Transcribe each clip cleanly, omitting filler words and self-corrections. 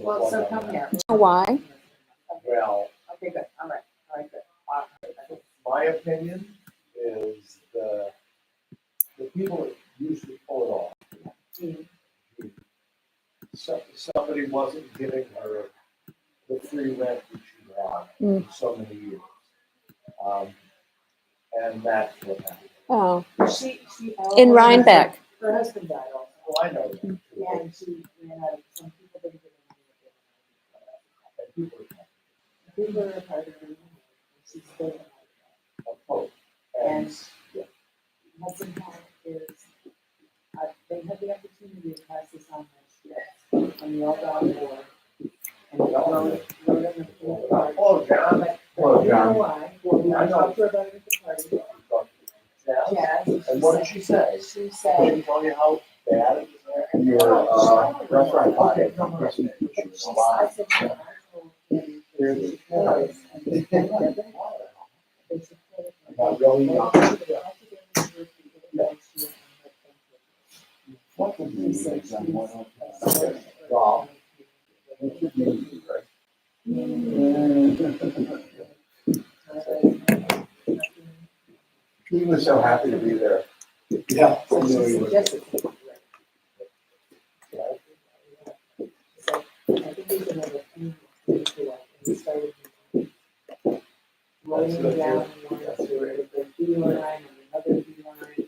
Well, so come here. Why? Well, Okay, good. All right, good. my opinion is the people that usually pull it off. Somebody wasn't giving her the free rent that she wanted for so many years. And that's what happened. Oh, She in Rhinebeck. Her husband died also. Oh, I know that. And she ran out of some people didn't give her money. People are part of her. She's still and Hudson Park is, they had the opportunity to pass this on this year. And we all got war. And we wrote it in the full part. Oh, John. But you know why? I talked to her about it at the party. Jazz. And what did she say? She Did said, she tell you how bad it was there? Your restaurant. Okay. I said, I told him that she was, and they supported her. Not really, not. What would you say? Rob. He was so happy to be there. Yeah. So she suggested. I think there's another few things to that, and we started rolling down one to the B line and another B line.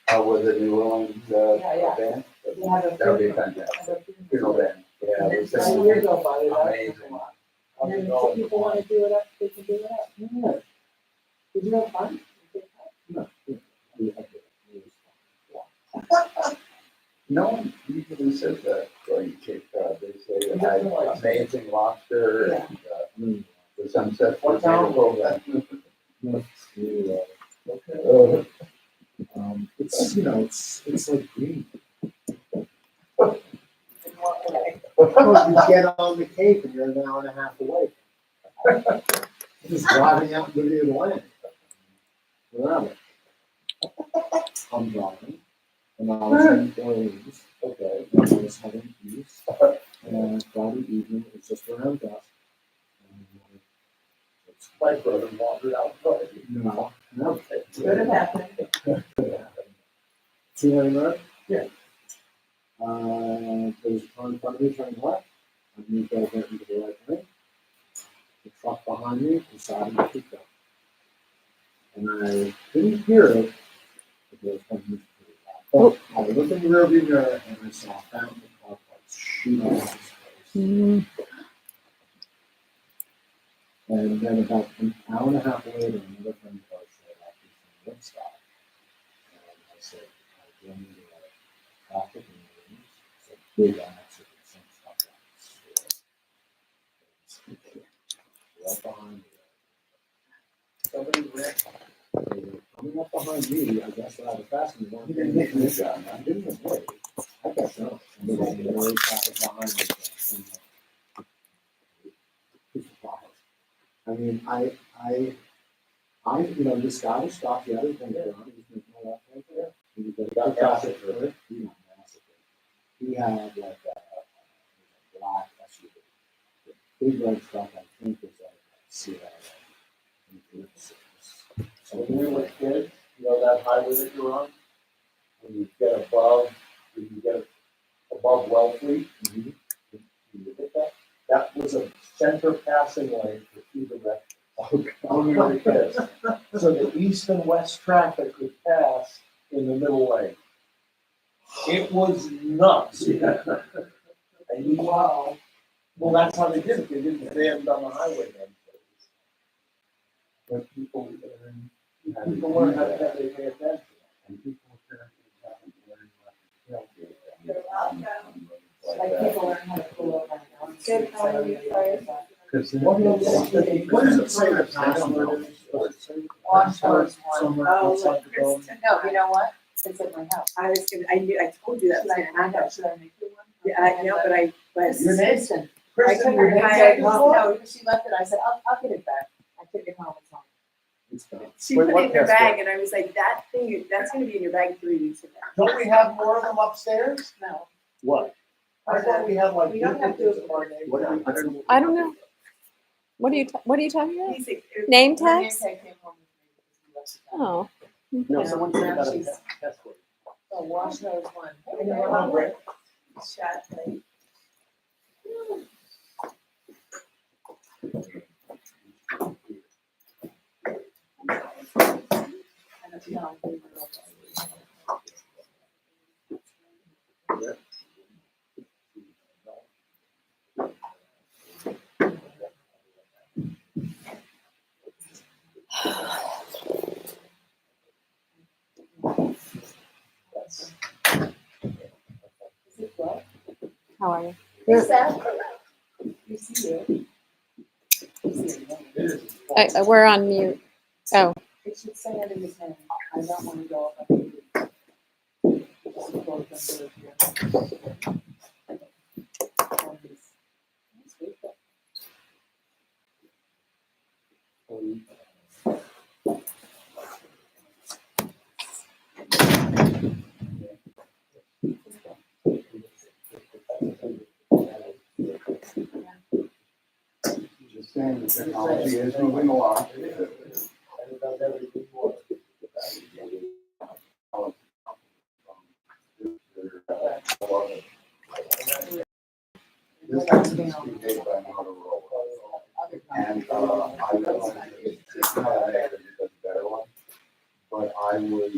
How was it, New Orleans, Yeah. band? We have a That would be few- fantastic. Funeral band. Yeah, And it then was some years amazing. go by without. Amazing. And then if people wanna do it up, they can do it up. Yeah. Did you have fun? No one usually says that going to Cape Cod. They say it had amazing lobster and the sunset. What town was that? It's like green. In what way? Because you get on the Cape and you're an hour and a half away. Just driving out to the land. Wherever. I'm driving. And I was in Orleans. Okay. And I was heading east. And Friday evening, it's just around dusk. And it's My brother wandered out. no. Good at happening. 2-lane road? Yeah. There's a car in front of me turning left. I moved over into the right lane. The truck behind me decided to keep going. And I didn't hear it, but there was something pretty loud. I looked in the rearview mirror and I saw a fountain of car parts shoot out of his face. And then about an hour and a half later, another friend of ours showed up from Woodstock. And I said, I don't need a traffic and it's a big accident, some stuff right behind me. Somebody ran. They were coming up behind me, I guess I had a fastener on. You didn't hit me, John. I didn't hit me. I guess so. And there was very traffic behind me. I mean, this guy was stopped the other thing around. He was making a left right there. He got massacred. He got massacred. He had like a black SUV. The big red truck, I think, was like a Sierra. So when we were kids, that highway that you're on, when you get above Wellfleet, you hit that? That was a center passing lane for two directions. When we were kids. So the east and west traffic could pass in the middle lane. It was nuts. And you, wow. Well, that's how they did it. They didn't band on the highway then. But people People learn how to pay attention. And people apparently haven't learned Like people learn how to pull over on the street. because What does it say the password is? Watchtower's one. Somewhere Oh, outside like the building? Kristen. No, you know what? It's at my house. I was gonna, I told you that was Should gonna I happen. should I make you one? Yeah, I know, but Your name? Kristen. I Kristen, took your her name back. tag is on? No, she left it. I said, I'll get it back. I took it home. It's home. It's fine. she Wait, put what it in her passport? bag and I was like, that thing, that's gonna be in your bag 3 weeks from now. Don't we have more of them upstairs? No. What? I thought we had like. We don't have to- What, I don't know. I don't know. What are you talking about? He's- Name Her name tags? tag came home with me because we left it down. Oh. No, Yeah, someone said now about a she's- test word. Oh, wash nose one. And then one more shot, like, I don't know. Is it what? How are you? Is that? You see you. You see it. We're on mute. Oh, It should say under his name. I don't want to go up on the. Just close them to it here. On these. Sweet. Just saying the technology is moving along. And it does everything more. This happens to be made by Motorola. Other And, companies. I realize it's not a negative, it's a better one. But I was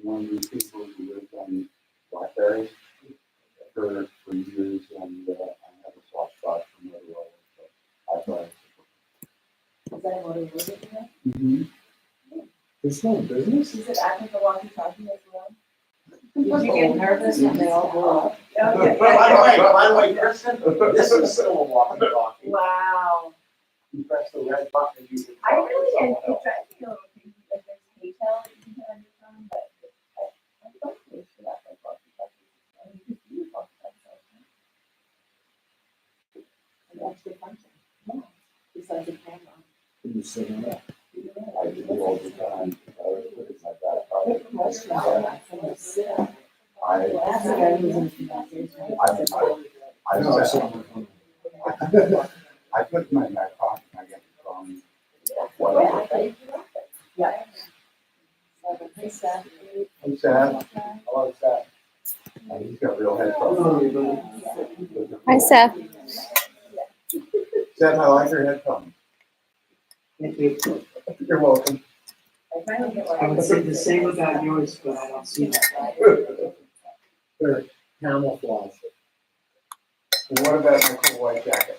one of these people who lived on BlackBerry for years, and, I have a soft spot for Motorola, so I thought. Is that what it was? Mm-hmm. They're still in business? Is it acting for walkie-talkie as well? Did you get nervous when they all blew up? oh, yeah, By the way, Kristen, this is still a walkie-talkie. Wow. You press the red button and you can. I talk to really, someone it else. drives me a little crazy, like there's PayPal that you can put on your phone, but I don't pay for that, like walkie-talkie. I mean, you can use walkie-talkie all the time. An extra function. Yeah. Besides the camera. Can you sit on it? I do it all the time. I always put it in my back Good pocket. question. I can sit on it. I, Last guy who was in communication. I No, I don't sit on my phone. I put it in my back pocket, and I get the phone. Yeah. Hey, Seth. Hey, Seth, Hello, Seth. he's got real headphones. hi Seth. Seth, I like your headphones. Thank you. You're welcome. I finally get I would say the same about yours, but I don't see that. They're camouflage. And what about my cool white jacket?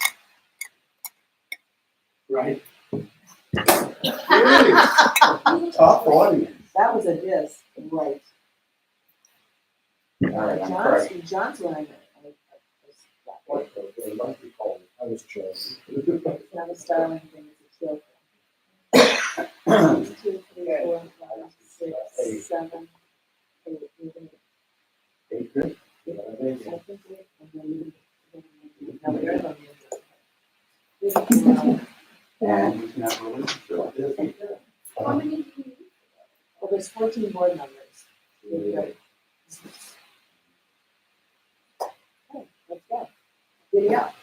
Right? Tough audience. That was a diss, right. All right, I'm correct. John's wearing it. It must be cold. I was chilling. It's not a styling thing, it's a chill thing. 1, 2, 3, 4, 5, 6, 7, 8, even Hey, good. And he's not released, so. How many? Well, there's 14 board members. Okay, let's go. Giddy up.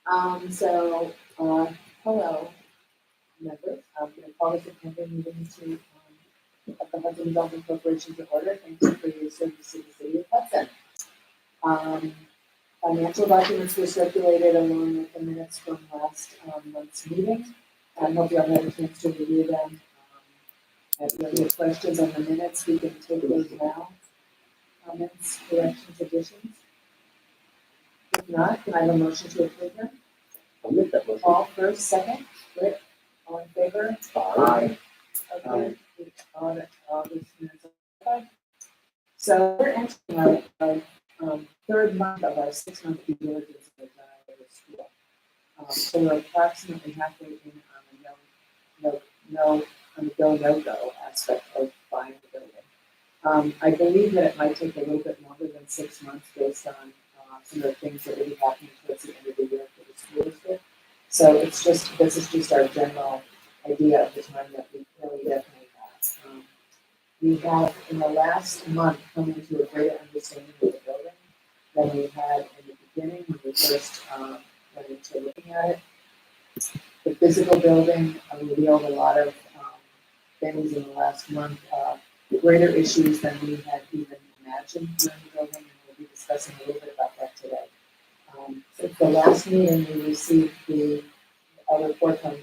Hello, members. I'm going to call this September meeting to, of the Hudson Development Corporation to order. Thank you for your service to the city of Hudson. Financial documents were circulated along with the minutes from last month's meeting. I hope you all had a chance to review them. If you have any questions on the minutes, we can take those now. Comments, corrections, additions? If not, can I have a motion to approve them? I'll make that motion. Paul first, second, Rick, all in favor? Aye. Okay, all these minutes are okay. So we're entering our third month of our 6-month due diligence with the school. So we're approximately halfway in on the go-no-go aspect of buying the building. I believe that it might take a little bit longer than 6 months based on some of the things that will be happening towards the end of the year for the school district. So this is just our general idea of the time that we really definitely have. We have in the last month come into a greater understanding of the building. than we had in the beginning when we first went into looking at it. The physical building revealed a lot of things in the last month, greater issues than we had even imagined during the building, and we'll be discussing a little bit about that today. Since the last meeting, we received the report from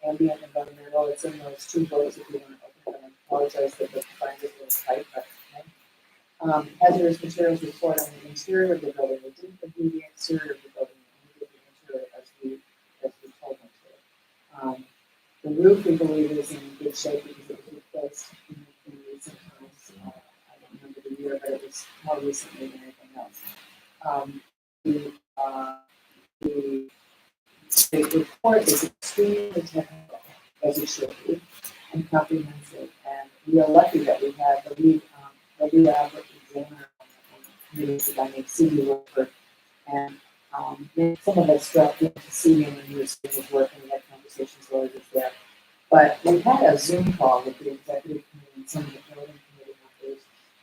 ambient environmental. It's in those two books if you want to open them. I apologize that the binder is a little tight, but okay. Hazardous materials report on the interior of the building. We didn't review the exterior of the building, we did the interior as we told them to. The roof, we believe, is in good shape because it was replaced in recent times. I don't remember the year, but it was more recently than anything else. The report is extremely technical, as it should be, and comprehensive. And we are lucky that we have the lead examiner on the committee, by named C.D. Wilford, and some of us dropped in to see him when he was doing his work, and we had conversations while he was there. But we had a Zoom call with the executive committee and some of the building committee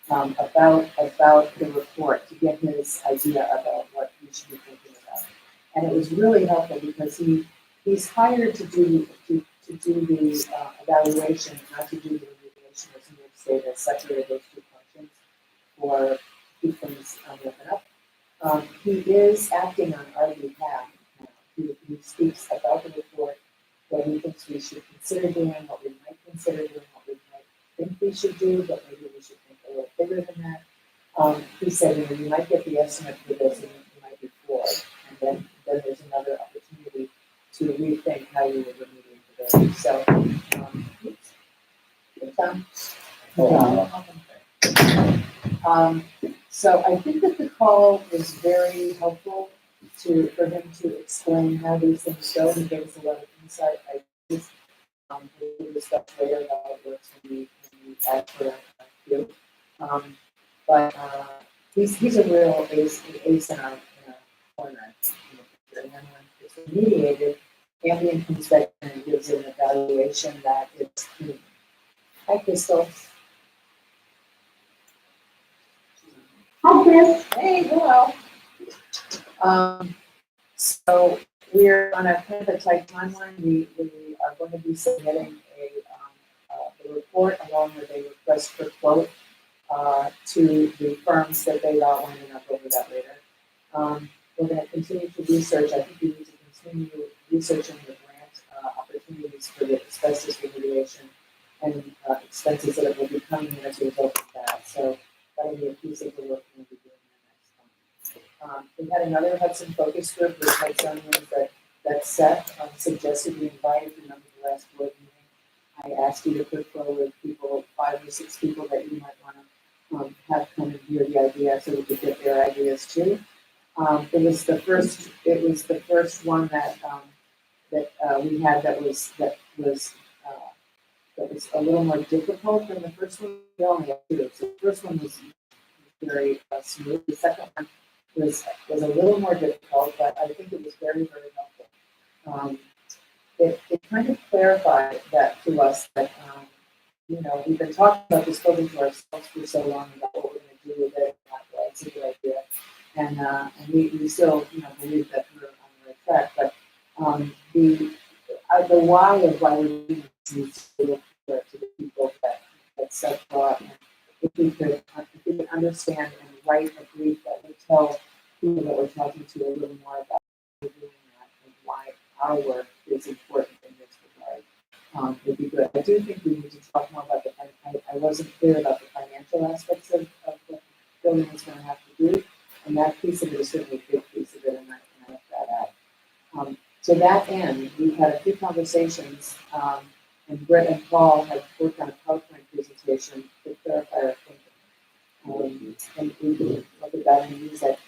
members about the report to get his idea about what we should be thinking about. And it was really helpful because he's hired to do the evaluation, not to do the remediation, as New York State has separated those two functions for keep things on the up and up. He is acting on our behalf now. He speaks about the report, what he thinks we should consider doing, what we might consider doing, what we might think we should do, but maybe we should think a little bigger than that. He said, you might get the estimate for this and you might be floored. And then there's another opportunity to rethink how you would remediate the building. So, good time. So I think that the call was very helpful for him to explain how these things go. He gave us a lot of insight. We'll discuss later how it works when we add for that field. But he's a real ace in our corner. And then when it's remediated, ambient comes back and gives an evaluation that is clean. Hi, Crystal. Hi, Chris. Hey, hello. So we're on a kind of a tight timeline. We are going to be submitting the report along with a request for quote to the firms that they've outlined, and I'll go over that later. We're going to continue to research. I think we need to continue researching the grant opportunities for the asbestos remediation and expenses that will be coming in as a result of that. So that'll be a piece of the work we'll be doing the next month. We had another Hudson focus group with Hudsonians that Seth suggested we invited. Remember the last board meeting? I asked you to put forward 5 or 6 people that you might want to have come and hear the idea so we could get their ideas too. It was the first one that we had that was a little more difficult than the first one. We only had 2. So the first one was very smooth. The second one was a little more difficult, but I think it was very, very helpful. It kind of clarified that to us that we've been talking about this building to ourselves for so long about what we're going to do with it, and that's a good idea. And we still believe that we're on the right track, but the why of why we're doing this needs to look to the people that Seth brought. And if we could understand and write a brief that would tell people that we're talking to a little more about how we're doing that and why our work is important in this regard, would be good. I do think we need to talk more about I wasn't clear about the financial aspects of what building is going to have to do, and that piece of it is certainly a big piece of it, and I left that out. To that end, we've had a few conversations, and Brett and Paul have worked on a PowerPoint presentation to clarify our thinking. And we can look at that and use that.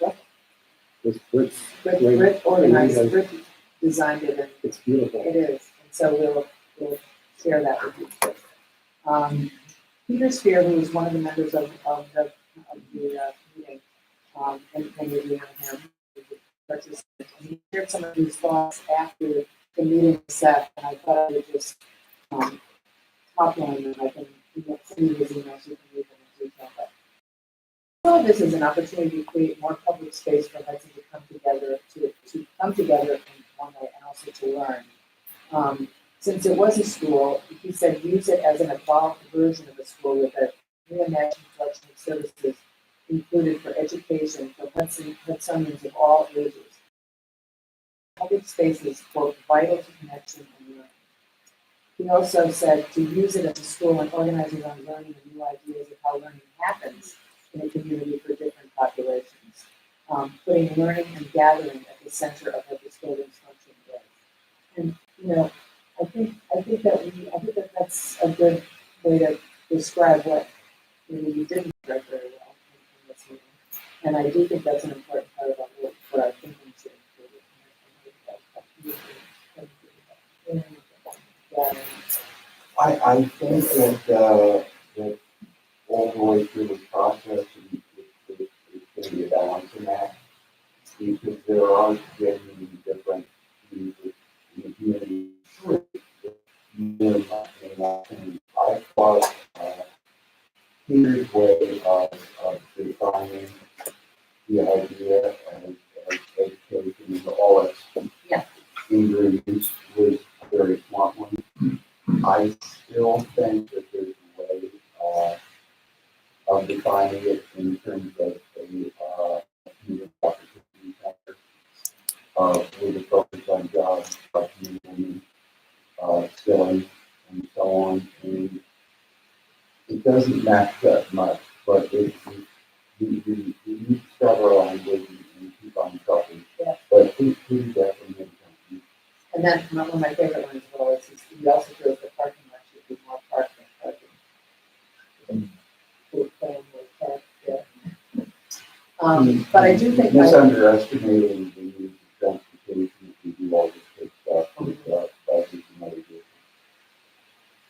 Brett organized, Brett designed it, and It's beautiful. it is. And so we'll share that with you. Peter Spear, who was one of the members of the meeting, and reviewing him, and he shared some of his thoughts after the meeting was set, and I thought I would just top line them. I can send you his emails, you can read them in detail. But saw this as an opportunity to create more public space for Hudson to come together, to come together in one way and also to learn. Since it was a school, he said use it as an evolved version of a school with a reimagined collection of services included for education for Hudsonians of all ages. Public space is both vital to connection and learning. He also said to use it as a school and organize around learning and new ideas of how learning happens in a community for different populations, putting learning and gathering at the center of what this building's function is. And I think that that's a good way to describe what you didn't write very well in this meeting. And I do think that's an important part about what our thinking should include. I think that all the way through the process, it's going to be a balancing act, because there are genuinely different views in the community. I thought Peter's way of defining the idea as education and all its ingredients was a very smart one. I still think that there's a way of defining it in terms of a community opportunity center with a focus on jobs, women, skilling, and so on. And it doesn't match that much, but you need to start our language and keep on talking. Yeah. But please definitely. And that's one of my favorite ones as well. Is he also feels the parking lot should be more park than parking. But I do think Misunderestimating the use of transportation if we do all this good stuff with buses and other vehicles.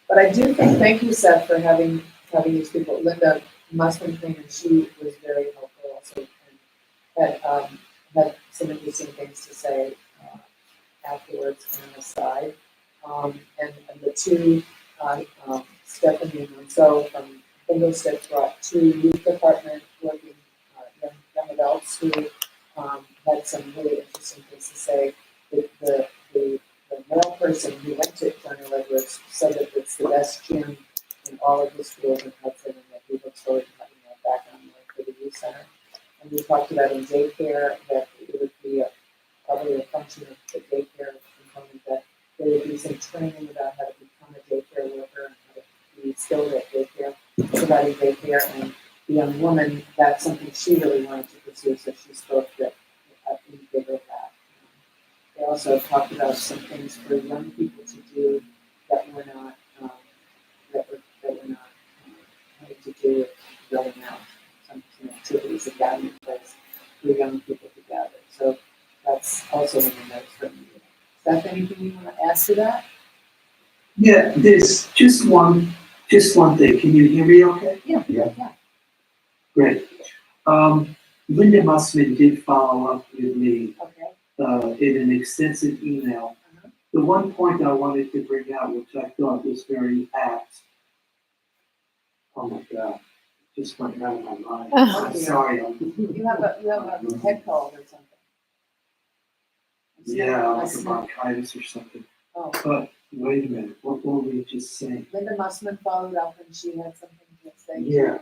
But I do think, thank you, Seth, for having these people. Linda Musman came and she was very helpful also and had some interesting things to say afterwards and on the side. And the two, Stephanie and Monceau from Fingerstick brought two youth department working young adults who had some really interesting things to say. The male person who went to Johnny Edwards said that it's the best gym in all of the schools in Hudson and that he looks forward to having that back on for the youth center. And we talked about in daycare that it would be probably a function of the daycare component that there would be some training about how to become a daycare worker and how to be skilled at daycare, providing daycare. And the young woman, that's something she really wanted to pursue, so she spoke that in favor of that. They also talked about some things for young people to do that were not having to do with going out. Some activities that got in place for young people to gather. So that's also in the notes from you. Steph, anything you want to add to that? Yeah, there's just one thing. Can you hear me okay? Yeah. Great. Linda Musman did follow up with me in an extensive email. The one point I wanted to bring out, which I thought was very apt. Oh my God, it just went out of my mind. I'm sorry. You have a head cold or something. Yeah, like a bronchitis or something. Oh. But wait a minute, what were we just saying? Linda Musman followed up and she had something to say Yeah.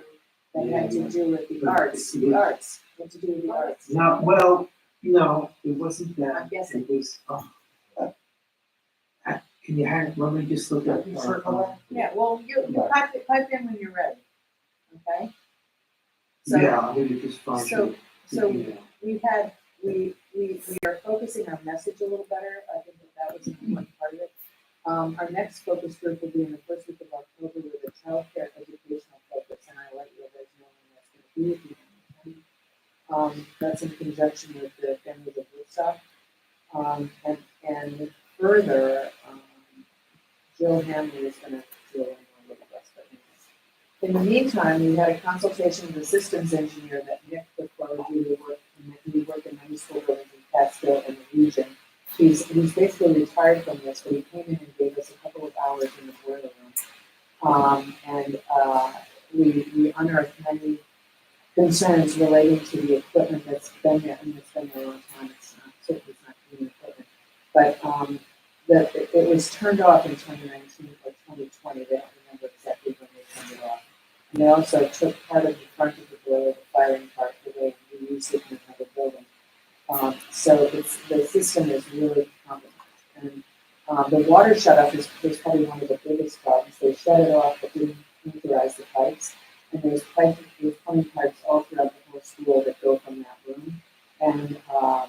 that had to do with the arts. The arts. What to do with the arts? No, well, no, it wasn't that. I'm guessing. It was. Can you let me just look at Yeah, well, you pipe in when you're ready. Okay? So, yeah, I'm gonna just find so, it. so Yeah. we are focusing our message a little better. I think that was an important part of it. Our next focus group will be in the first week of October with a childcare educational focus, and I'll let you guys know when that's going to be. That's in conjunction with the Families of Woodstock. And further, Jill Hamley is going to do a little more with us. But in the meantime, we had a consultation with the systems engineer that Nick put forward due to work. He worked in many school buildings in Catskill and the region. He's basically retired from this, but he came in and gave us a couple of hours in the boiler room. We unearthed many concerns relating to the equipment that's been there, and it's been there a long time, it's not, certainly it's not new equipment. But, it was turned off in 2019 or 2020, they don't remember exactly when they turned it off. And they also took part of the front of the boiler, the firing part, away and reused it in another building. So the system is really compromised. And the water shut-off is probably one of the biggest problems. They shut it off, but didn't winterize the pipes. And there's plumbing pipes all throughout the whole school that go from that room. And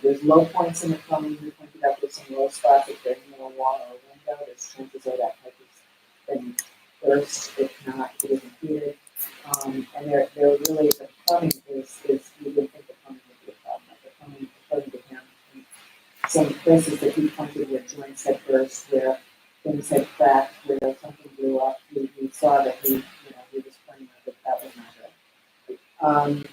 there's low points in the plumbing. We pointed out there's some low spots. If there's no wall or window, there's chances of that pipe has been burst. If not, it isn't heated. And they're really, the plumbing is we didn't think the plumbing would be a problem. But the plumbing, according to him, in some places that he pointed where joints had burst, where things had cracked, where something blew up, we saw that he was pointing out that was not good.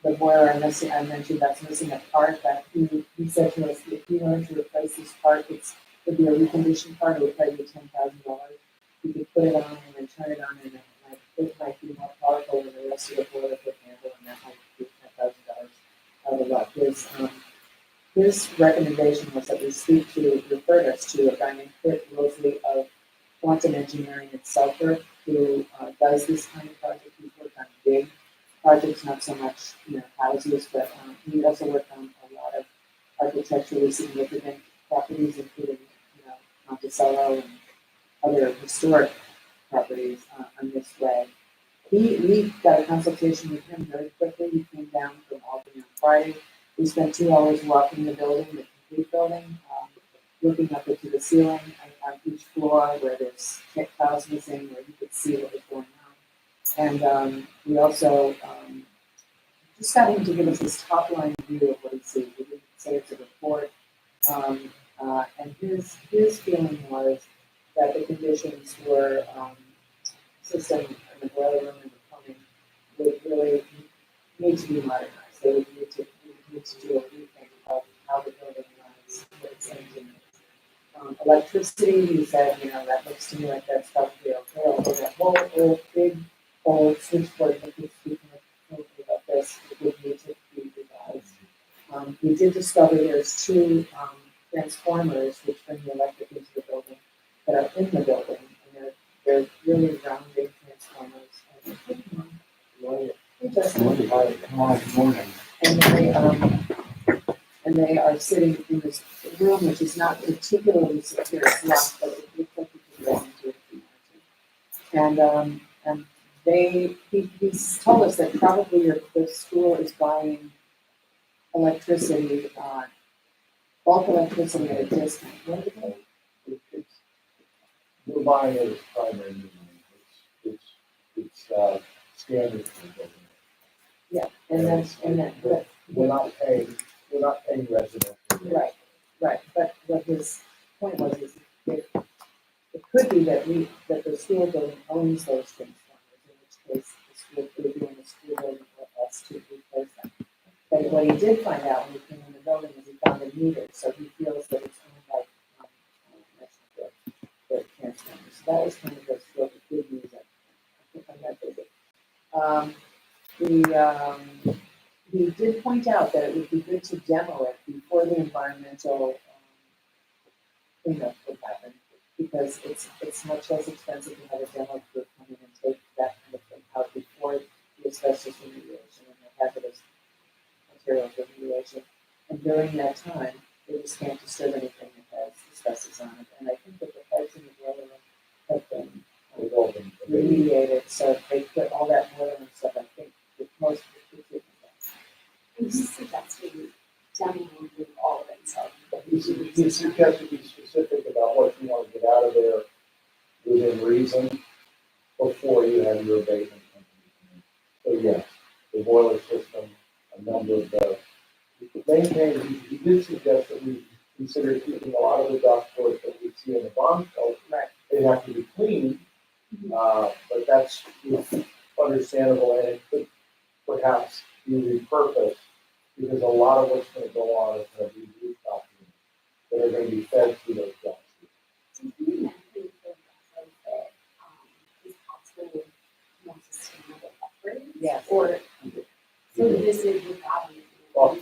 The boiler I mentioned that's missing a part that he said to us, if you wanted to replace this part, it would be a reconditioned part, it would probably be $10,000. You could put it on and then turn it on and then it might be more powerful than the rest of the boiler could handle, and that might be $10,000 out of luck. His recommendation was that we referred us to a guy named Kurt Rosalie of Quantum Engineering in Sulphur, who does this kind of project. He's worked on big projects, not so much houses, but he also worked on a lot of architecturally significant properties, including Monticello and other historic properties on this way. We got a consultation with him very quickly. He came down from Albany on Friday. We spent 2 hours walking the building, the complete building, looking up into the ceiling on each floor where there's tiles missing, where you could see what was going on. And we also just got him to give us this top line view of what he sees. We didn't say it's a report. And his feeling was that the conditions were system and the boiler room and the plumbing would really need to be modernized. They would need to do a rethink of how the building runs, what its engine is. Electricity, he said, that looks to me like that's probably okay, although that whole big old switchboard that keeps speaking about this, it would need to be revised. We did discover there's 2 transformers which bring the electric into the building that are in the building, and they're really rounding transformers. And they are sitting in this room which is not particularly secure. It's locked, but it looks like you could go into it if you want to. And he's told us that probably the school is buying electricity, bulk electricity at a discount. What do you think? We're buying it as primary use. It's standard for the building. Yeah, and then, but We're not paying residential. right. But what his point was is it could be that the school building owns those transformers, in which case the school could be in the school building for us to replace them. But what he did find out when he came in the building is he found a meter, so he feels that it's owned by the transformers. So that was kind of the good news on that visit. He did point out that it would be good to demo it before the environmental cleanup would happen, because it's much less expensive to have a demo crew come in and take that kind of thing out before the asbestos remediation and the hazardous materials remediation. And during that time, they just can't disturb anything that has asbestos on it. And I think that the pipes in the boiler room have been remediated, so they put all that boiler and stuff, I think, with most of the treatment. And he's suggesting demoing with all of it, so. He suggested be specific about what you want to get out of there within reason before you have your abatement company. So yes, the boiler system, a number of the maintained. He did suggest that we consider keeping a lot of the ductwork that we see in the bomb shelter. Right. They have to be cleaned, but that's understandable, and it could perhaps be repurposed, because a lot of what's going to go on is going to be rooftop units that are going to be fed through those ducts. So he meant that is possible more sustainable upgrades? Yes. Or So this is without. Well,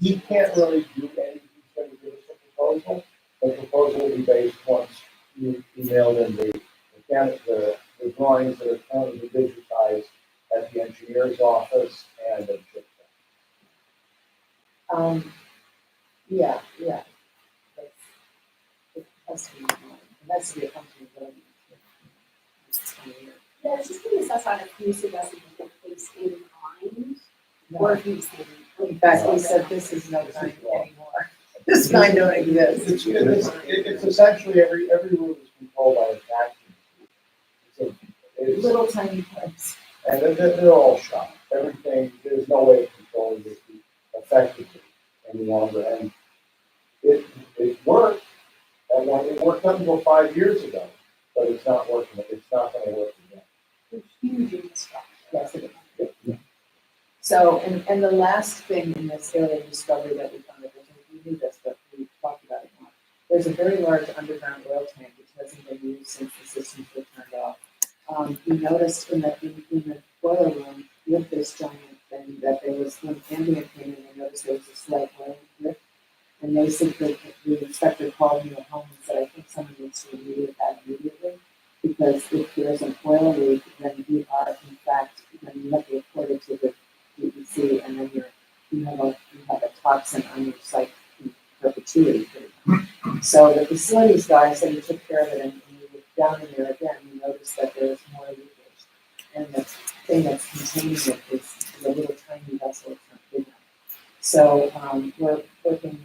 he can't really do anything, he's gonna give us a proposal. The proposal will be based once you email in the drawings that are currently digitized at the engineer's office and at Chip. Yeah. That's- It has to be, it has to be a company building. It's 20 years. Yeah, it's just gonna assess on if you suggested you could place in mind, or if you said. In fact, he said this is no time anymore. This kind don't exist. It's essentially every room is controlled by a vacuum. So it's, Little tiny pipes. and they're all shot. Everything, there's no way of controlling this effectively any longer. And it worked. And when it worked up until 5 years ago, but it's not working. It's not going to work again. It's huge infrastructure. Yes, it is. So, and the last thing in this area of discovery that we found, we knew this, but we talked about it more. There's a very large underground oil tank which hasn't been used since the systems were turned off. We noticed in the boiler room with this giant thing that there was, when ambient came in, they noticed there was a slight oil drip. And they said that the inspector called me at home and said, I think someone needs to remediate that immediately. Because if there's an oil leak, then you are, in fact, then you have to report it to the DEC, and then you have a toxin on your site in perpetuity. So the facilities guy said he took care of it, and when we were down in there again, we noticed that there was more leakage. And the thing that's containing it is a little tiny vessel, it's not big enough. So we're working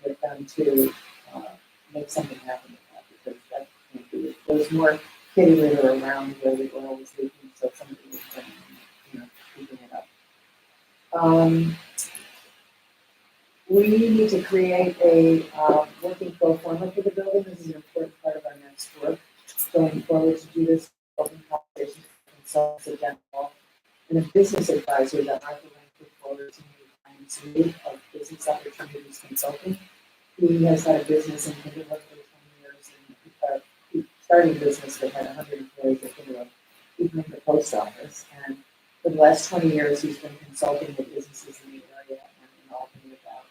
with them to make something happen with that, because that can't be, there's more kitty litter around where the oil was leaking, so somebody was keeping it up. We need to create a working pro forma for the building. This is an important part of our next work going forward to do this open conversation consultants at general and a business advisor that Michael Rank put forward to me Ryan's lead of business opportunities consulting. He has had a business in Kinderhook for 20 years, and he started a business that had 100 employees at Kinderhook, even in the post office. And for the last 20 years, he's been consulting with businesses in the area and in Albany about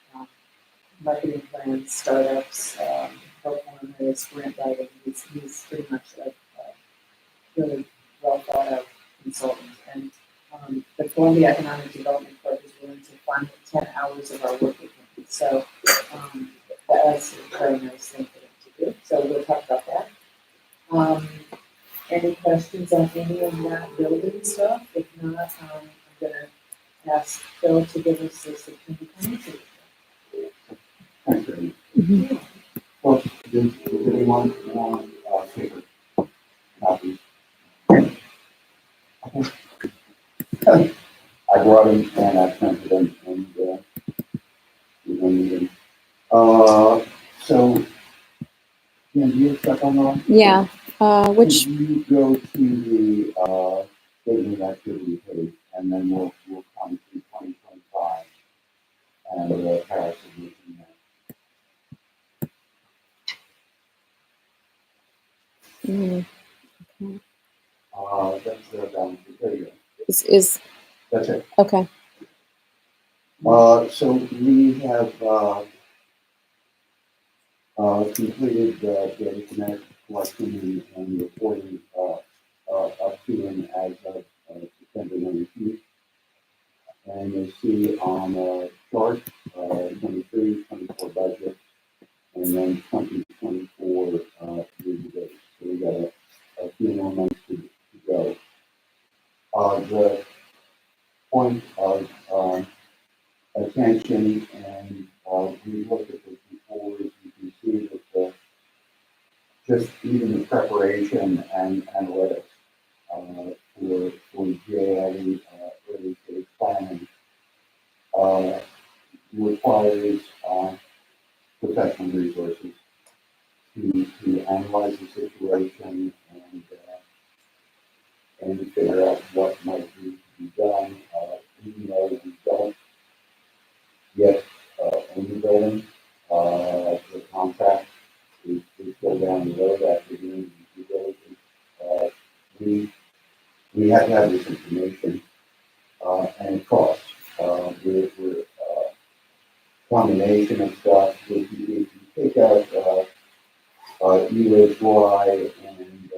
marketing plans, startups, performance, grant writing. He's pretty much like really well thought out consultant. And the Columbia Economic Development Corp is willing to fund 10 hours of our work with him. So that's a very nice thing for them to do. So we'll talk about that. Any questions on any of that building stuff? If not, I'm gonna ask Phil to give us the September financial report. Thanks, Randy. Well, does anyone want paper copies? I brought them and I printed them and we don't need them. So, Ken, do you have stuff on that? Yeah. Which, Could you go to the statement of activity page and then we'll come to 2025 and Paris is looking mm, at. That's the balance. There you go. is, That's it. okay. So we have completed data connect collection and reporting up to and as of September 19th. And you'll see on a chart 23, 24 budget, and then 2024 year to date. So we got a few more months to go. The point of attention, and we looked at this before, as you can see that just even the preparation and analytics for GA early stage planning requires professional resources to analyze the situation and figure out what might need to be done. Even though we don't yet own the building, the contract is still down the road after doing due diligence. We have to have this information, and it costs combination of stuff. If you take out, UHY and,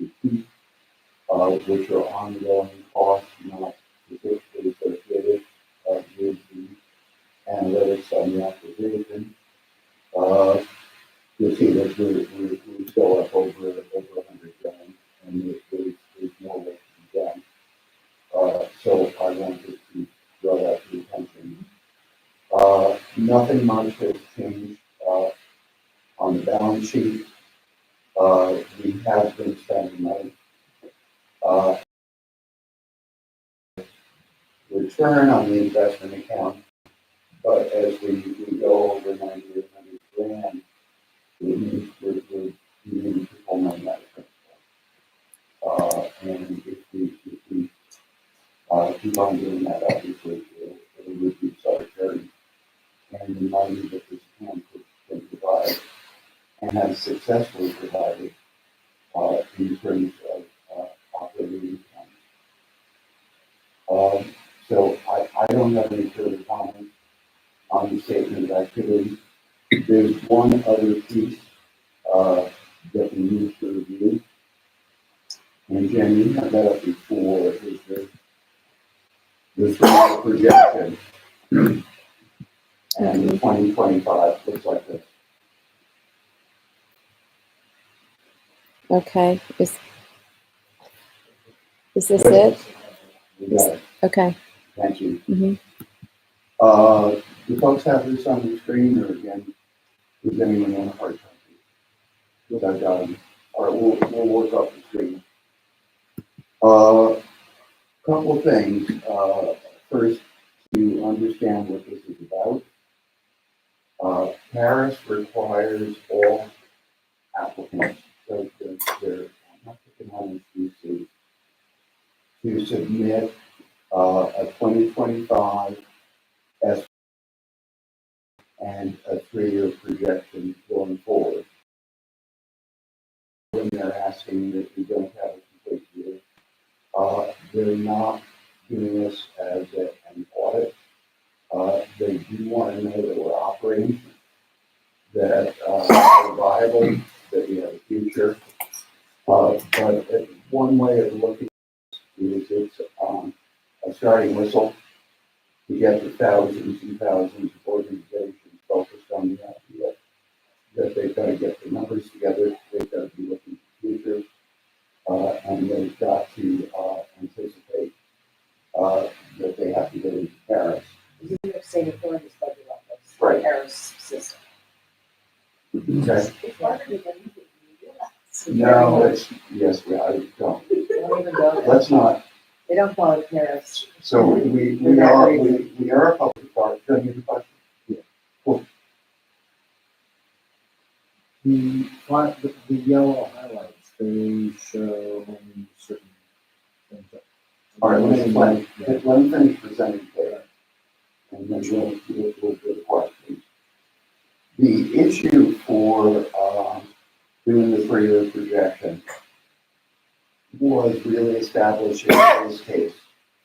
SVP, which are ongoing costs, not specifically associated, with the analytics on the acquisition, you'll see that we're still up over 100 grand, and there's more work to be done. So I wanted to draw that to attention. Nothing much has changed, on the balance sheet. We have been spending money. Return on the investment account, but as we go over 90 or 100 grand, we need to pull money out of it. And if we keep on doing that, obviously, it'll reduce our return and the money that this account can provide and has successfully provided, in terms of, operating income. So I don't have any further comments on the statement of activity. There's one other piece, that we need to review. And Jen, you have that up before, is the three-year projection. And the 2025 looks like this. Okay, is this it? You got it. Okay. Thank you. Mm-hmm. Do folks have this on the screen, or again, does anyone want a hard copy? Because I've got them. All right, we'll work off the screen. Couple things. First, to understand what this is about. Paris requires all applicants, so they're not picking on HDC, to submit a 2025 estimate and a 3-year projection going forward. When they're asking that we don't have a complete year, they're not doing this as an audit. They do want to know that we're operating, that we're viable, that we have a future. But one way of looking at it is it's a starting whistle to get the thousands and thousands of organizations focused on the idea that they've got to get the numbers together, they've got to be looking at the future, and they've got to anticipate that they have to get into Paris. You have seen authorities budget office. Right. Paris system. Okay. It's harder than you think you realize. No, it's, yes, I don't. They don't even go there. Let's not. They don't call it Paris. So we are a public park. Can I give you a question? Yeah. Cool. The yellow highlights, they show only certain things. All right, let me finish presenting there, and then we'll do the questions. The issue for doing the 3-year projection was really establishing this case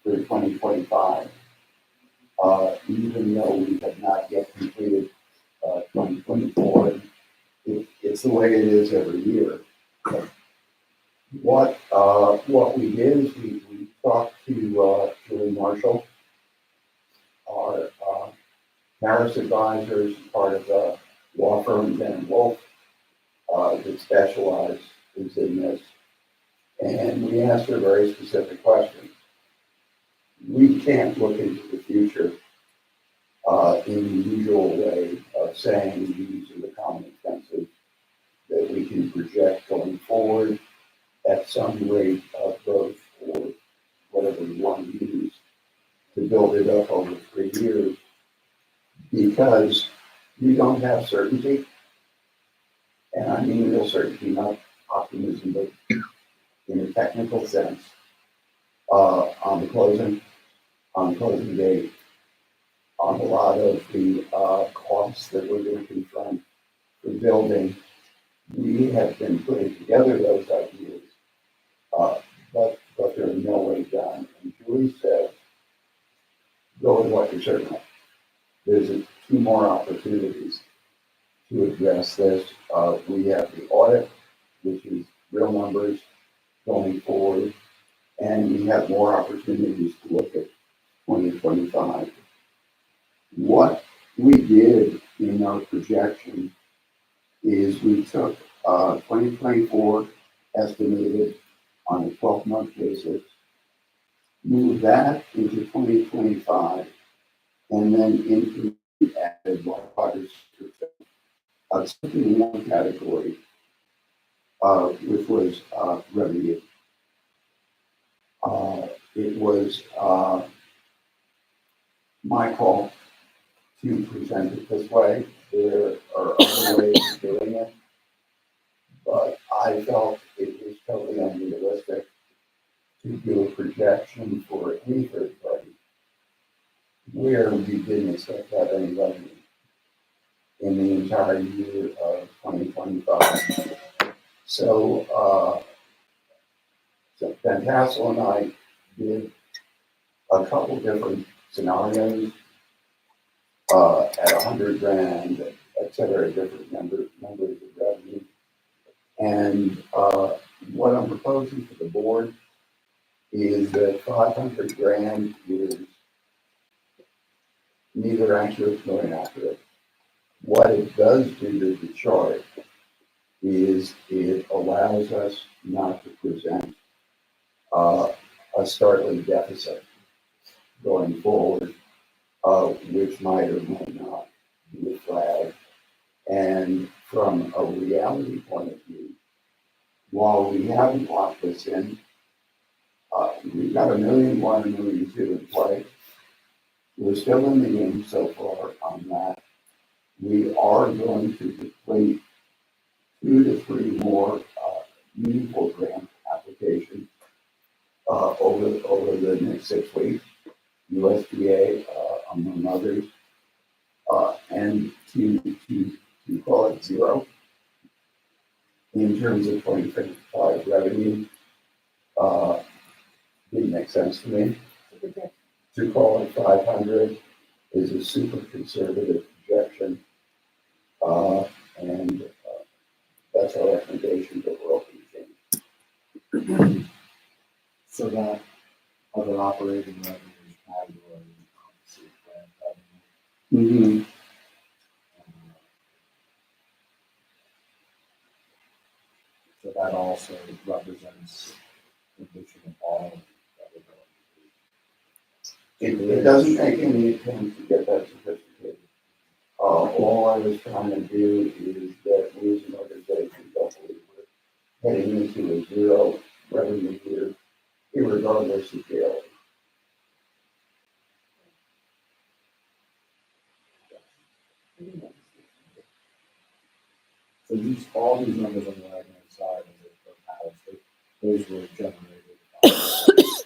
for 2025, even though we have not yet completed 2024. It's the way it is every year. What we did is we talked to Julie Marshall, our Paris advisors, part of the law firm Ben Wolf that specializes in this, and we asked her very specific questions. We can't look into the future in the usual way of saying these are the common expenses that we can project going forward at some rate of growth or whatever we want to use to build it up over 3 years, because you don't have certainty. And I mean real certainty, not optimism, but in a technical sense, on the closing date, on a lot of the costs that we're going to confront for building. We have been putting together those ideas, but they're in no way done. And Julie said, go with what you're certain of. there's two more opportunities to address this. We have the audit, which is real numbers going forward, and we have more opportunities to look at 2025. What we did in our projection is we took 2024 estimated on a 12-month basis, moved that into 2025, and then into the added water simply one category, which was revenue. It was my call to present it this way. There are other ways of doing it, but I felt it was totally unrealistic to do a projection for any third party where we didn't expect to have any revenue in the entire year of 2025. So Ben Castle and I did a couple different scenarios at 100 grand, et cetera, different numbers of revenue. And what I'm proposing to the board is that 500 grand is neither accurate nor inaccurate. What it does do to the chart is it allows us not to present a startling deficit going forward, which might or might not be a flag. And from a reality point of view, while we haven't locked this in, we've got $1.1 million, $1.2 million in play. We're still in the game so far on that. We are going to complete 2 to 3 more meaningful grant applications over the next 6 weeks, USDA among others, and to call it zero in terms of 2025 revenue didn't make sense to me. To call it 500 is a super conservative projection, and that's our recommendation, but we're open to change. So that other operating revenue category, obviously, grant revenue. So that also represents additional borrowing that we're going to do. It doesn't make any attempt to get that sophisticated. All I was trying to do is that we as an organization don't believe we're heading into a zero revenue year, irregardless of reality. So all these numbers on the right hand side of the house, those were generated by HDC.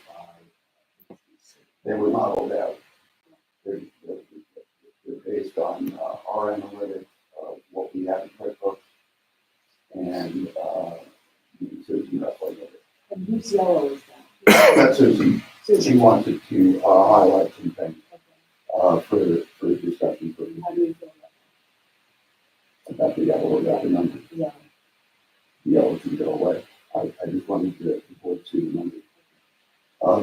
They were modeled out. They're based on our analytics of what we have in QuickBooks and Susan wrestling with it. And whose yellow is that? That's Susan. She wanted to highlight some things for discussion. How do you feel About the yellow, about the number. Yeah. The yellow can go away. I just wanted to report to the number.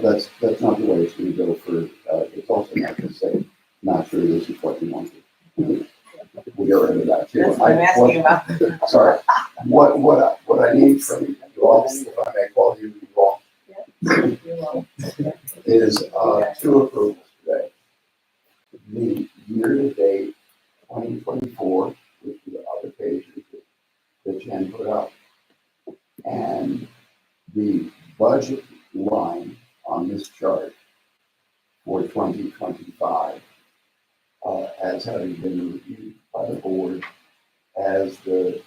That's not the way it's going to go for. It's also not going to say, not sure this is what you wanted. We'll get rid of that too. That's what I'm asking about. Sorry. What I need from you all, if I may call you all, is 2 approvals today. The year-to-date 2024, which is the other pages that Jen put up, and the budget line on this chart for 2025 as having been reviewed by the board as the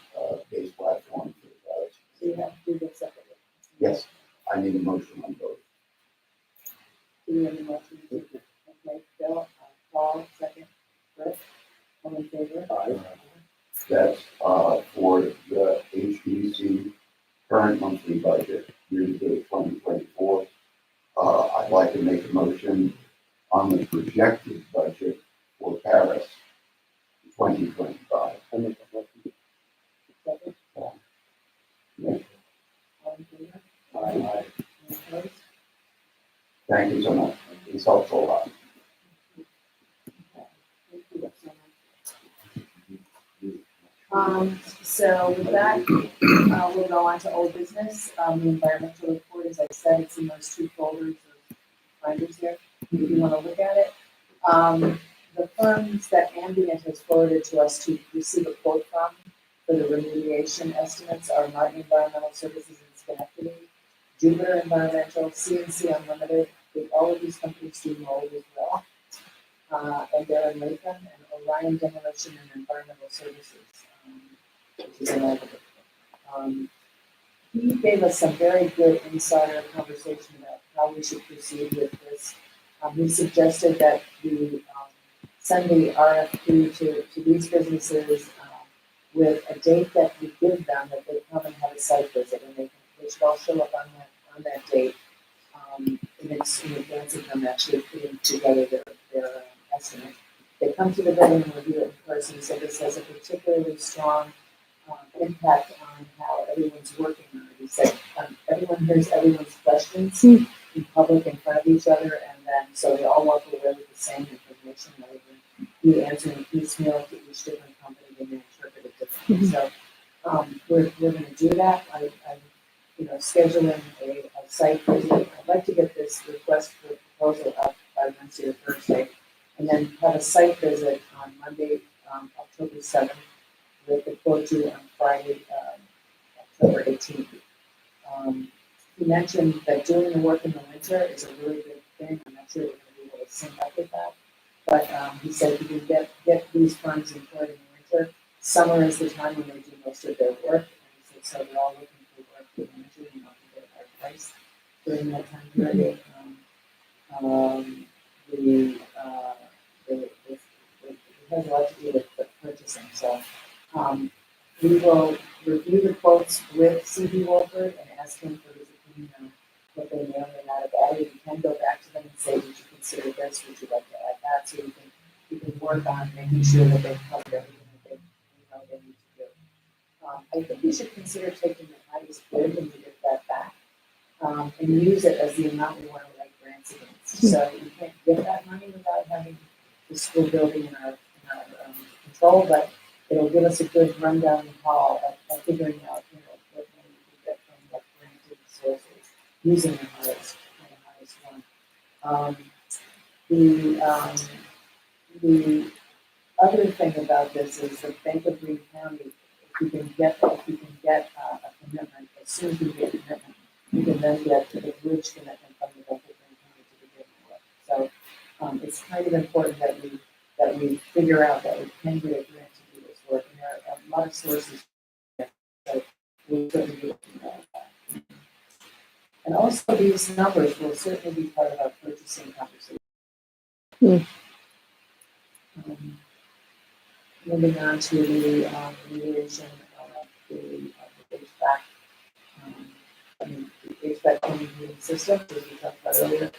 base platform for the budget. So you have to do this separately. Yes, I need a motion on both. Do you have a motion? Okay, Bill, Paul, second, Rick, all in favor? That's for the HDC current monthly budget, year-to-date 2024. I'd like to make a motion on the projected budget for for Paris 2025. I make a motion. Second, Yeah. all in favor? Aye. Any opposed? Thank you so much. It's helpful a lot. Thank you so much. So with that, we'll go on to old business. The environmental report, as I said, it's in those two folders of binders here, if you want to look at it. The funds that Ambient has forwarded to us to receive a quote from for the remediation estimates are Martin Environmental Services in Schenectady, Jupiter Environmental, CNC Unlimited, all of these companies do mold as well. And they're in Latham, and Orion Demolition and Environmental Services, which is in Albany. He gave us some very good insider conversation about how we should proceed with this. He suggested that we send the RFP to these businesses with a date that we give them, that they come and have a site visit, and they should all show up on that date in advance of them actually putting together their estimate. They come to the building and review it in person, so this has a particularly strong impact on how everyone's working on it. He said everyone hears everyone's questions in public in front of each other, and then so they all walk away with the same information rather than you answering piecemeal to each different company and they interpret it differently. So we're going to do that. I'm scheduling a site visit. I'd like to get this request for proposal up by Wednesday or Thursday, and then have a site visit on Monday, October 7th, with the quote due on Friday, October 18th. He mentioned that doing the work in the winter is a really good thing. I'm not sure we're going to be able to sync up with that, but he said if you can get these funds employed in the winter, summer is the time when they do most of their work, and he said so they're all looking for work in the winter and not to get a hard price during that time period. It has a lot to do with the purchasing, so we will review the quotes with C.B. Wolford and ask him for his opinion on what they may or may not have added. We can go back to them and say, would you consider this, would you like to add that, so we can work on making sure that they've covered everything that they need to do. I think we should consider taking the highest bid when we get that back, and use it as the amount we want to write grants against. So we can't get that money without having the school building in our control, but it'll give us a good rundown in hall of figuring out, what money we can get from what granted sources using the highest one. The other thing about this is the Bank of Green County, if you can get a commitment, as soon as we get a commitment, you can then get the bridge commitment from the Bank of Green County to begin with. So it's kind of important that we figure out that we can get a grant to do this work, and there are a lot of sources. So we certainly be looking at that. And also these numbers will certainly be part of our purchasing conversation. Moving on to the remediation of the HVAC, the HVAC plumbing heating system, as we talked about earlier.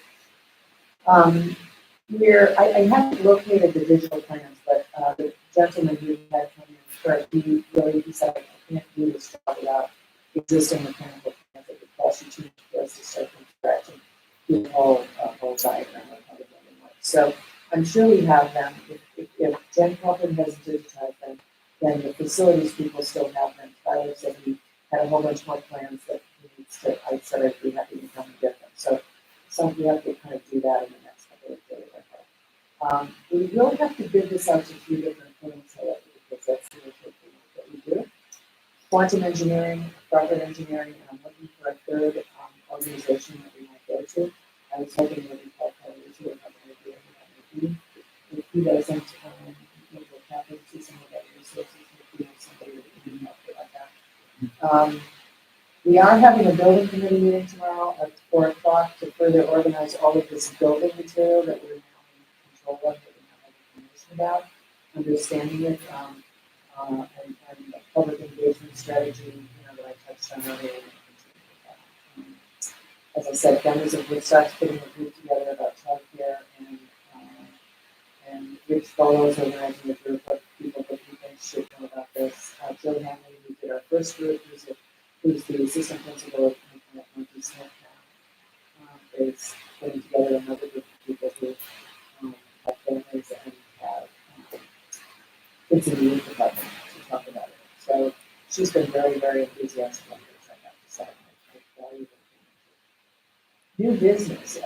I haven't located the digital plans, but the gentleman who had come in first, he said, I can't do this job without existing mechanical plans. It would cost you too much for us to start from scratch and do the whole diagram of how the building works. So I'm sure we have them. If Jen Coughlin has digitized them, then the facilities people still have them. Tyler said he had a whole bunch more plans that he needs to, I said I'd be happy to come and get them. So we have to kind of do that in the next couple of days, I hope. We will have to bid this out to 3 different firms, however, because that's the thing that we do. Quantum engineering, Crawford engineering, and I'm looking for a third organization that we might go to. I was hoping that we had to have an idea of that. If he doesn't, we'll tap into some of that resources if we have somebody that can help with that. We are having a building committee meeting tomorrow at 4 o'clock to further organize all of this building material that we're now in control of, that we have information about, understanding it, and the public engagement strategy, that I touched on earlier. As I said, Dennis of Woodstock's putting a group together about childcare and Rich Bolo's organizing a group of people that he thinks should know about this. Joe Hanley, who did our first group, who's the assistant principal at Monkey Smith now, is putting together another group of people who have families and have kids in the youth department to talk about it. So she's been very, very enthusiastic about this, I have to say. I value it. New business.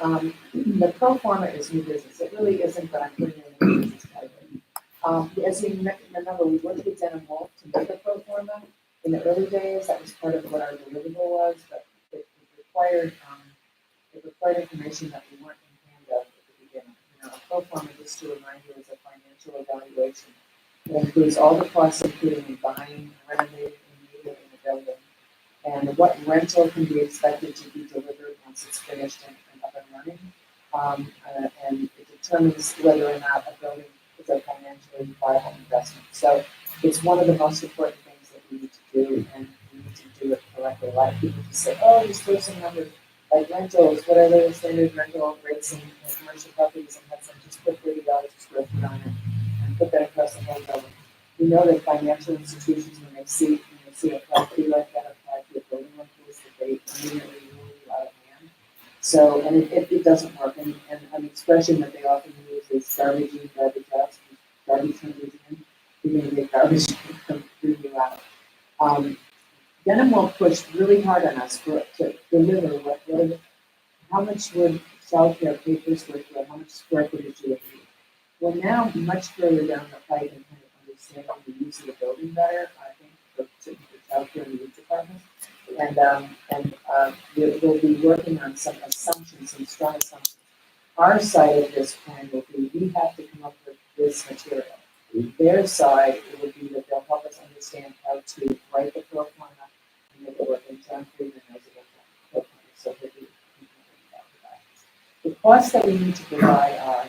The pro forma is new business. It really isn't, but I'm putting it in the business category. As you remember, we worked with Denham Wolf to make a pro forma. In the early days, that was part of what our deliverable was, but it required information that we weren't in hand of at the beginning. You know, a pro forma, just to remind you, is a financial evaluation. It includes all the costs, including buying, renovating, and remodeling the building, and what rental can be expected to be delivered once it's finished and up and running. And it determines whether or not a building is a financially viable investment. So it's one of the most important things that we need to do, and we need to do it correctly. A lot of people just say, oh, just throw some numbers, like rentals, what are the standard rental rates in commercial properties, and let's just put $30 a square foot on it and put that across the whole building. We know that financial institutions, when they see a property like that apply to a building like this, that they immediately rule you out of hand. So, and it doesn't work. And an expression that they often use is garbage in, garbage out. Garbage comes in, you're going to get garbage from you out. Denham will push really hard on us to deliver how much would childcare pay per square foot, how much square footage do they need. We're now much further down the pipe and kind of understanding the use of the building better, I think, for childcare and youth department. And we'll be working on some assumptions, some strong assumptions. Our side of this plan will be, we have to come up with this material. Their side, it would be that they'll help us understand how to write the pro forma and make it work. And John Friedman knows about that pro forma, so he'll be about that. The costs that we need to provide are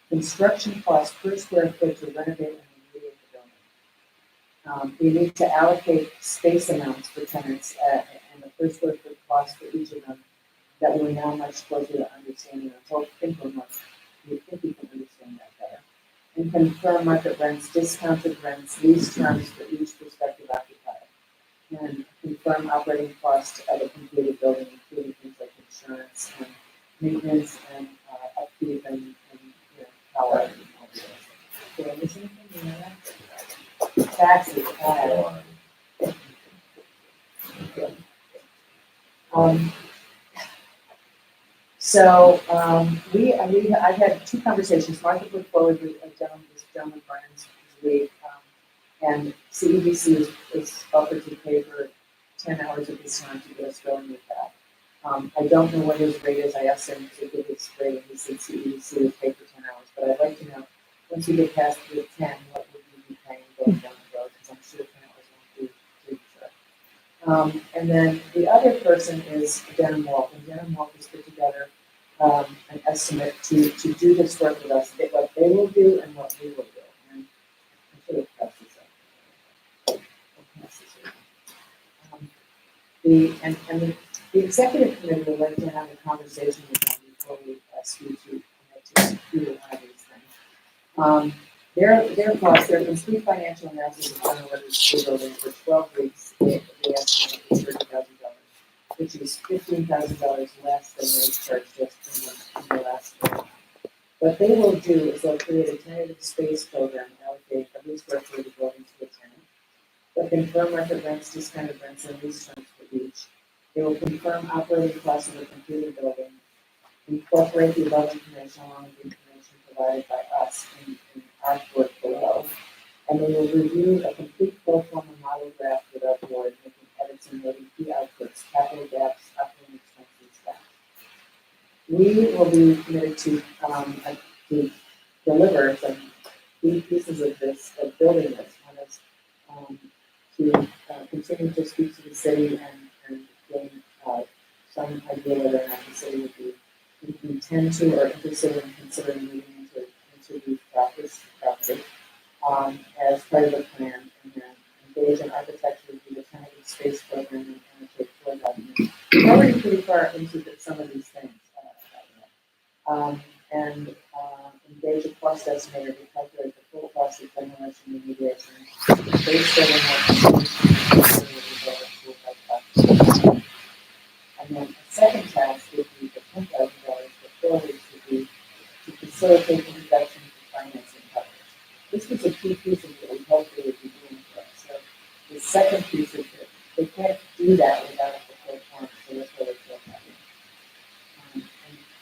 construction costs per square foot to renovate and remediate the building. We need to allocate space amounts for tenants and the per square foot cost for each of them that we're now much closer to understanding. I think we can understand that better. And confirm market rents, discounted rents, lease terms for each prospective occupier. And confirm operating costs of a completed building, including things like insurance and maintenance and upkeep and power. And all those things. Did I miss anything? Taxes. I've had two conversations. Martha put forward with this gentleman Burns this week, and CEDC is offered to pay for 10 hours of his time to get us going with that. I don't know what his rate is. I asked him to give his rate, and he said CEDC would pay for 10 hours. But I'd like to know, once we get past the 10, what would you be paying going down the road? Because I'm sure 10 hours won't be sure. And then the other person is Denham Wolf, and Denham Wolf has put together an estimate to do this work with us, what they will do and what we will do. And I should have passed this up. I'll pass this over. The executive committee would like to have a conversation with them before we ask you to commit to execute one of these things. Their cost, their complete financial analysis of general revenue school building for 12 weeks, they estimate is $30,000, which is $15,000 less than they charged us in the last year. What they will do is they'll create a tentative space program allocating every square foot of the building to a tenant. They'll confirm market rents, discounted rents, and lease terms for each. They will confirm operating costs of the completed building, incorporate the above information along with the information provided by us in our work below, and they will review a complete pro forma model draft with our board, making edits and noting key outputs, capital gaps, operating expenses, gaps. We will be committed to deliver some key pieces of this, of building this. One is to continue to speak to the city and gain some idea whether or not the city would be intend to or interested in considering moving into these properties as part of the plan, and then engage in architecture through the tentative space program and annotate floor documents. We're already pretty far into some of these things. engage a cost estimator to calculate the full cost of demolition remediation. Based on what and then a second task would be the $10,000 for buildings would be to facilitate introduction to financing coverage. This was a key piece of what we hoped they would be doing for us. So the second piece is that they can't do that without a full form, so that's why they're still having. And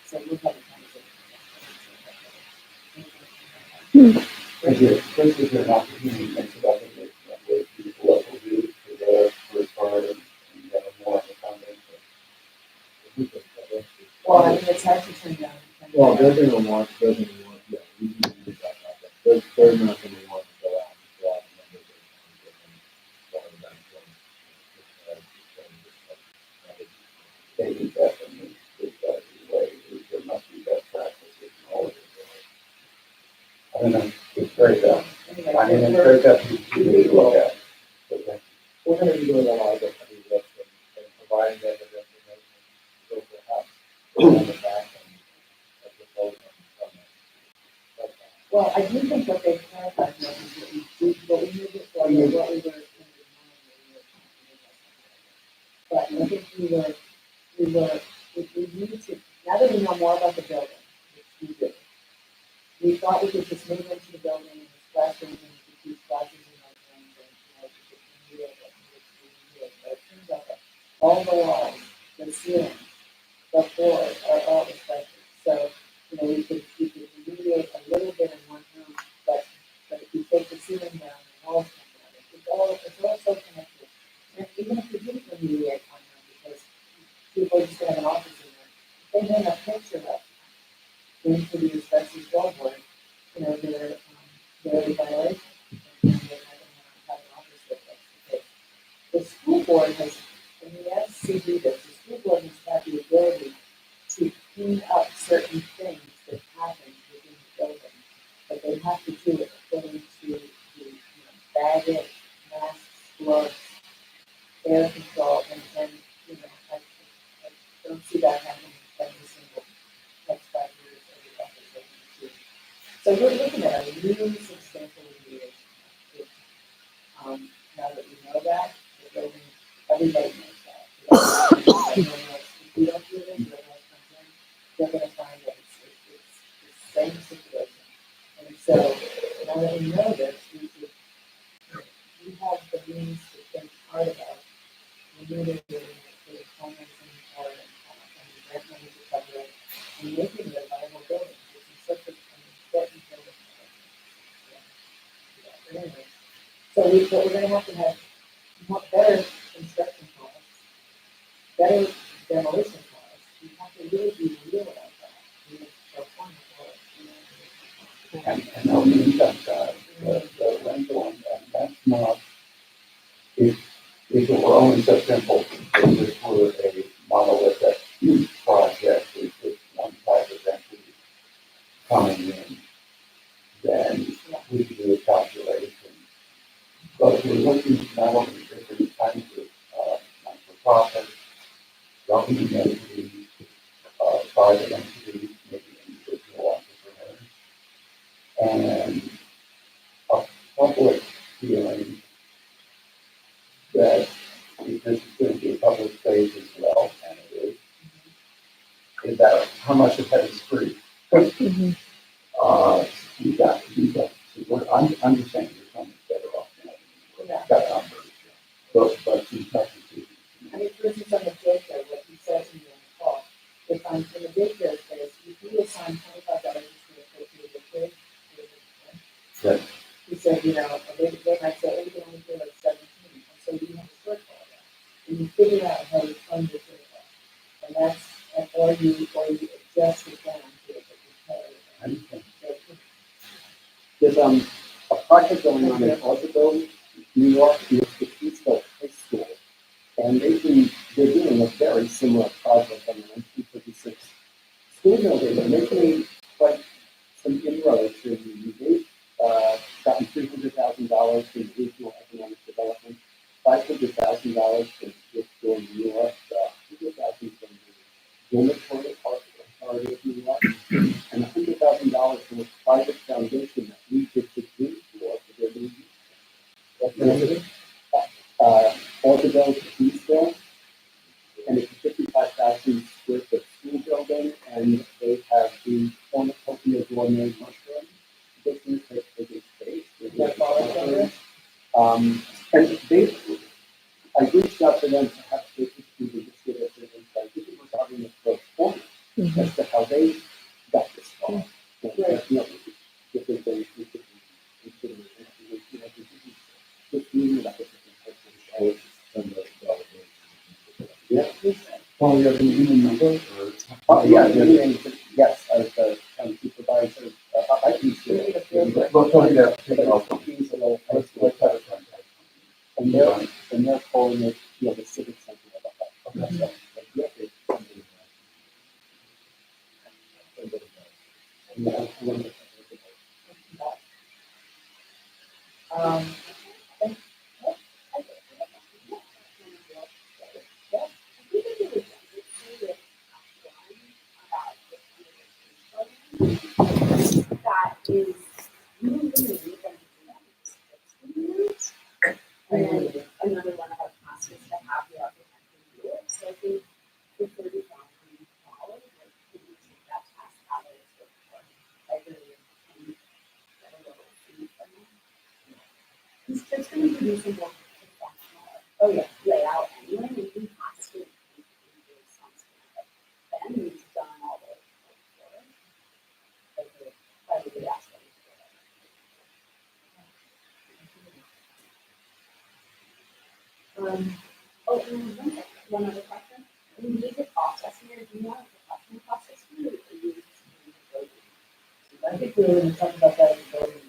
so we'll have a conversation. This is an opportunity to think about the way people will do for the first part and get more of the foundation. Well, I mean, it's hard to turn down. Well, they're gonna want, yeah, we need to do that. They're not gonna want to go out and grab numbers and get them going back to them. They do definitely, it's got to be way, there must be best practices in all of it. I don't know, it's very tough. Anyway, I mean, it's very tough to look at. But We're gonna be doing a lot of heavy lifting and providing them with information, so perhaps on the back end of the program. Well, I do think what they clarified was is that what we moved it for, and what we were. But I think we needed to, now that we know more about the building, which we do, we thought we could just move into the building and the classrooms and we could teach classes in those rooms and, we could remediate it, but it turns out that all the walls, the ceilings, the floors are all asbestos. So, we could remediate a little bit in one room, but if you take the ceiling down, the walls come down, it's all so connected. And even if you didn't remediate one room, because people just have an office in there, they hang a picture up into the asbestos wallboard, they're in violation. And they're not going to have an office that that's the case. The school board has, and the SCD does, the school board has had the ability to clean up certain things that happen within the building, but they have to do it according to the baggage, masks, gloves, air control, and I don't see that happening every single next 5 years every office that we do. So we're looking at a really substantial remediation. Now that we know that, the building, everybody knows that. If we don't do this, everyone else comes in, they're gonna find that it's the same situation. And so, now that we know this, we have the means to think hard about removing the financing or and grant money to cover it and making it a viable building, which is such an important building. Anyway, so what we're gonna have to have better construction costs, better demolition costs. We have to really be real about that. We have to perform for it. and on the income side, the rental, and that's not, if it were only so simple, if this were a monolithic project with just one type of entity coming in, then we could do a calculation. But we're looking not only at different kinds of not-for-profit, government entities, private entities, maybe individual entrepreneurs, and a public feeling that if this is going to be a public space as well, and it is that how much of that is free? You got to do that. So I'm just saying there's so much better off now. That numbers. But some tough decisions. I mean, for instance, on the daycare, what he said to me on the call, if I'm in the daycare space, if you assign $25 to the kid, Right. he said, they might say, oh, you can only pay like 17, and so you have a shortfall there. And you figure out how to fund the shortfall. And that's, or you adjust it down to it, but you pay it. There's a project going on in Orlando, New York, with the Eastfield High School, and they're doing a very similar project on the 1956 school building, and they've made quite some inroads. They've gotten $300,000 from regional economic development, $500,000 from the school in New York, $100,000 from the dormitory authority of New York, and $100,000 from the Orbital to Eastville, and it's a 55,000 square foot school building, and they have the cornucopia gourmet mushroom business that's taking space. And they, I reached out to them to have they could just give us an insight. This was having the first point as to how they got this far. You know, different things we could consider. You know, this meeting about this is yeah. Paul, you have an email number or? Yeah, yes, as the county supervisor, I can see it. Well, tell me that. Take it off. He's a little, Let's have a contact. and they're calling it, you know, the civic center. Okay. That is really limited and then another one of our classes to have the architect do it. So I think for $30,000, like, could we take that task out of it for like really get a little fee from them? It's just going to be some more professional, layout anyway, and we have to do something. Then we've done all the work for it. I would ask them to do it. And one other question. When you use a cost estimate, do you want a professional cost estimate or do you use the building? I think we were gonna talk about that in the building.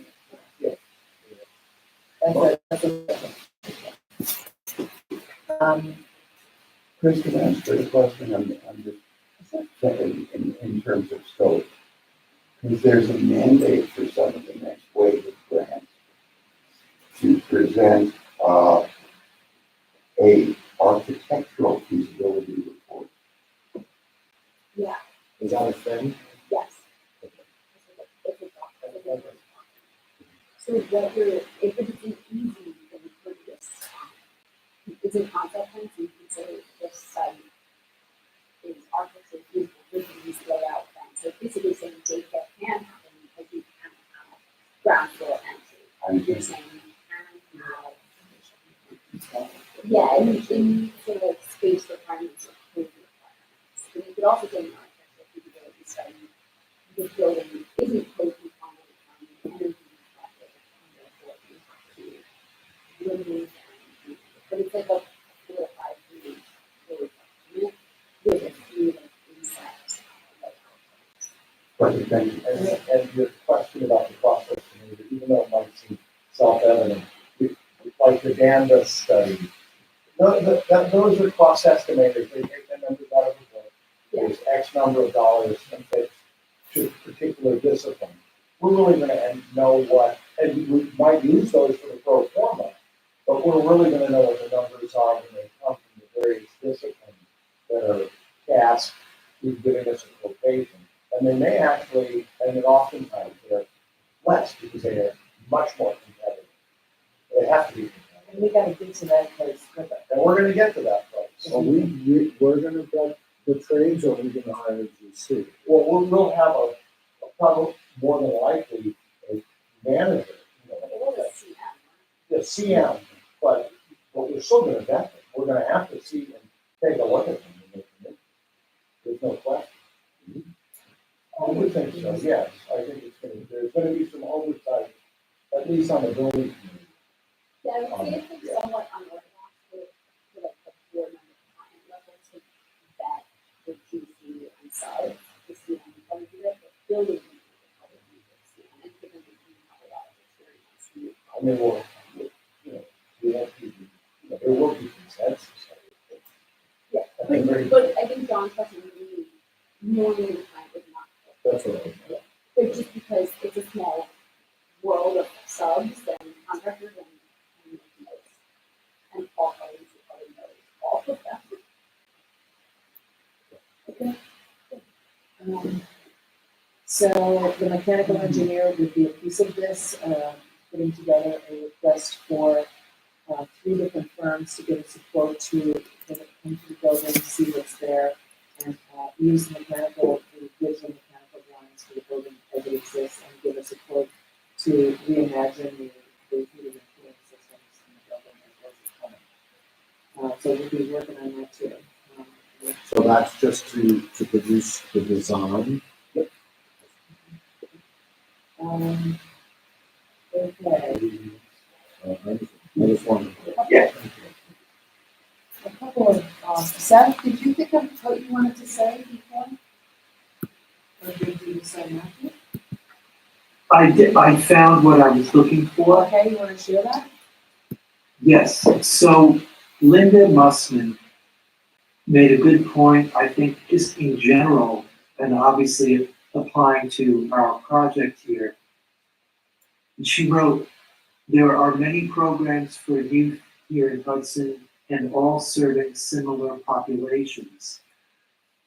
Chris, can I ask you a question? I'm just saying in terms of scope. Because there's a mandate for some of the next wave of grants to present a architectural feasibility report. Yeah, Is that a thing? yes. So whether, if it's an easy thing for this, it's a concept plan, so you can say this site is architecturally feasible, this is this layout plan. So basically saying daycare can happen because you can have ground floor entry. You're saying you can have, yeah, and sort of space requirements or code requirements. And you could also say an architectural feasibility study, the building isn't code compliant from energy perspective, and therefore you have to remove energy. But it's like a 4 or 5 page really document with a few like insights. Perfect, thank you. And your question about the process, even though it might seem self-evident, like the Danda study, those are cost estimators, they take the numbers out of the book. There's X number of dollars and fits to a particular discipline. We're really gonna know what, and we might use those for the pro forma, but we're really gonna know what the numbers are when they come from the various disciplines that are tasked with giving us a quotation. And they may actually, and then oftentimes they're less because they are much more competitive. They have to be competitive. And we gotta get to that place quicker. And we're gonna get to that place. So we're gonna get the trades or we're gonna hire a GC? Well, we'll have a probably more than likely a manager, the CM, but we're still gonna vet them. We're gonna have to see and take a look at them and make them. There's no question. I would think so, yes. I think there's gonna be some oversight, at least on the building committee. Yeah, I would say it's like somewhat unorthodox for like the board member client level to vet the GC and sub to see them come do it, but building committee would probably be the CM, and given that you have a lot of experience. I mean, we won't be, there will be consensus. Yeah, I think very- but I think John's question would be normally the client would not. That's what I think. But just because it's a small world of subs and contractors and most, and Paul probably knows all of them. Okay. So the mechanical engineer would be a piece of this, putting together a request for 3 different firms to give us a quote to come to the building, see what's there, and use the mechanical drawings for the building as it exists, and give us a quote to reimagine the heating and cooling systems in the building as well as the plumbing. So we'll be working on that too. So that's just to produce the design. Okay. I just wanted to. Yeah. A couple of, Seth, did you think of what you wanted to say before? Or did you say nothing? I found what I was looking for. Okay, you wanna share that? Yes, so Linda Mussman made a good point, I think, just in general, and obviously applying to our project here. She wrote, there are many programs for youth here in Hudson and all serving similar populations.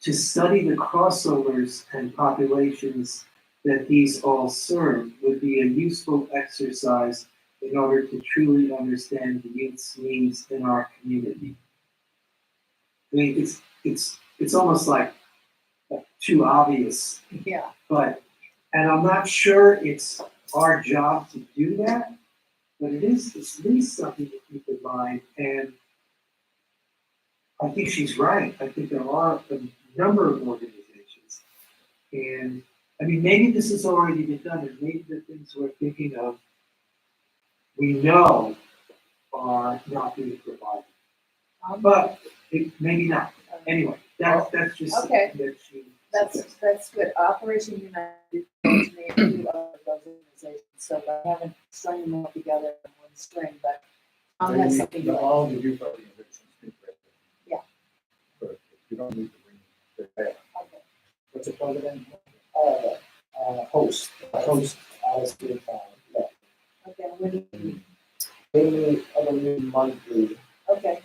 To study the crossovers and populations that these all serve would be a useful exercise in order to truly understand the youth's needs in our community. I mean, it's almost like too obvious, Yeah. but, and I'm not sure it's our job to do that, but it's at least something to keep in mind. And I think she's right. I think there are a number of organizations. And I mean, maybe this has already been done, and maybe the things we're thinking of, we know are not being provided. But maybe not. Anyway, that's just Okay. something that she. That's good. Operation United is made a few other organizations, so I haven't strung them all together in one string, but has something to All the youth organizations think that. Yeah. But you don't need to bring it back. Okay. What's it called again? Host Alice Green Farm. Yeah. Okay, when do you, They meet, I believe, monthly. okay.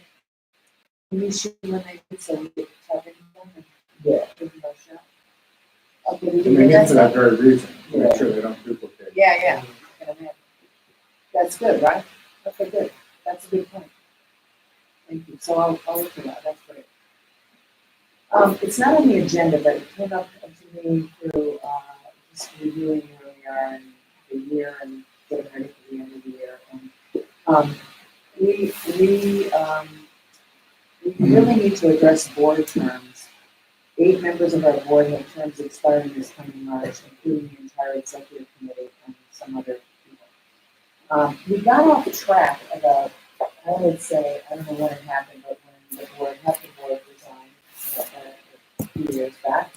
Can you shoot when they do, so we get tap into them and Yeah. give them a shot? Okay, we I do mean, that. for that very reason, to make Yeah. sure they don't duplicate. Yeah. That's good, right? Okay, good. That's a good point. Thank you. So I'll look for that. That's great. It's not on the agenda, but it came up to me through, just reviewing where we are in the year and getting ready for the end of the year. And, we really need to address board terms. 8 members of our board have terms expiring this coming March, including the entire executive committee and some other people. We got off track about, I would say, I don't know when it happened, but when half the board resigned a few years back.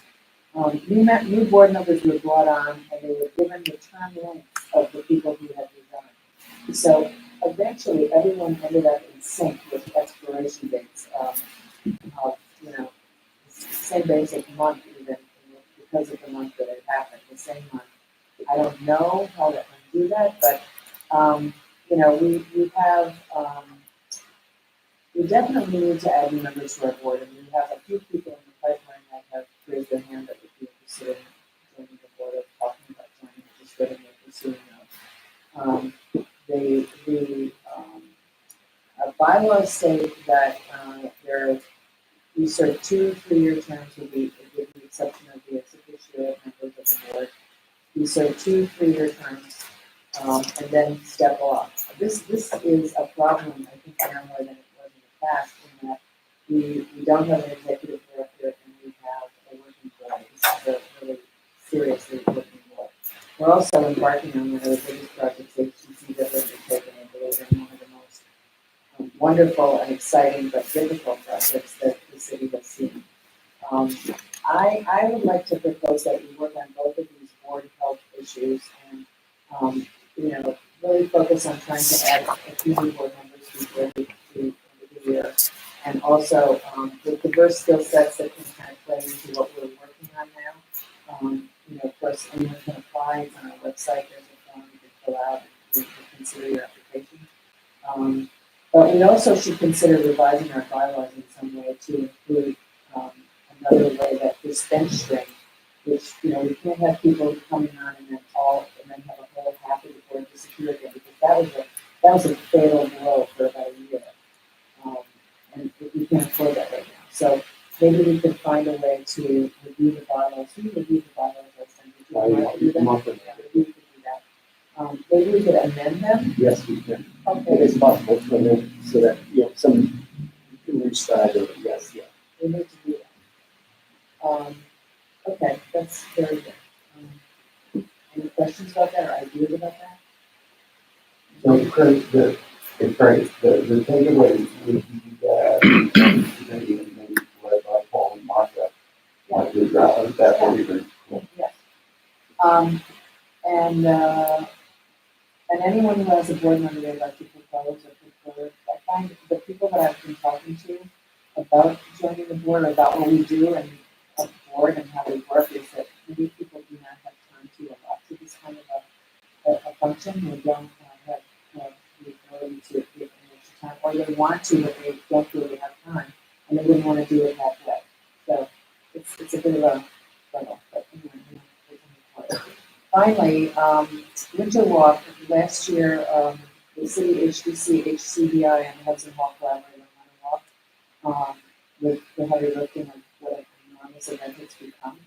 New board members were brought on and they were given the term lengths of the people who had resigned. So eventually, everyone ended up in sync with expiration dates. Same basic month even, because of the month that it happened, the same month. I don't know how to undo that, but, we have, we definitely need to add new members to our board, and we have a few people in the pipeline that have raised their hand that would be interested in joining the board, of talking about joining, just waiting and pursuing those. Our bylaws state that, we serve 2 3-year terms with the exception of the ex officio members of the board. We serve 2 3-year terms, and then step off. This is a problem, I think, now more than it was in the past, in that we don't have an executive director and we have a working board. This is a really seriously working board. We're also embarking on one of the biggest projects HDC has undertaken, I believe, in one of the most wonderful and exciting but difficult projects that the city has seen. I would like to propose that we work on both of these board health issues and, really focus on trying to add a few new board members before the end of the year. And also, with diverse skill sets that can kind of play into what we're working on now. Of course, anyone can apply. It's on our website. There's a form you can fill out and consider your application. But we also should consider revising our bylaws in some way to include another way that this bench strength, which, we can't have people coming on and then have a whole half of the board disappear again, because that was a fatal blow for about a year. can't afford that right now. So maybe we could find a way to review the bylaws. We reviewed the bylaws last time. Did you want to do that? Yeah, maybe we could do that. Maybe we could amend them. Yes, we can. It Okay, is possible to amend so that, some, you can rescribe it, yes, yeah. we need to do that. Okay, that's very good. Any questions about that or ideas about that? So Craig, the takeaway would be that maybe led by Paul and Martha, want to address that would be very cool. Yes. And anyone who has a board member they'd like to propose or prefer, I find the people that I've been talking to about joining the board, about what we do and the board and how we work is that many people do not have time to allot to this kind of a function. They don't have the ability to give an extra time, or they want to, but they don't really have time, and they wouldn't want to do it that way. So it's a bit of a struggle, but anyway, finally, winter walk, last year, the city HDC, HCBI and Hudson Hall collaborated on a walk, with the heavy lifting of what an enormous event it's become.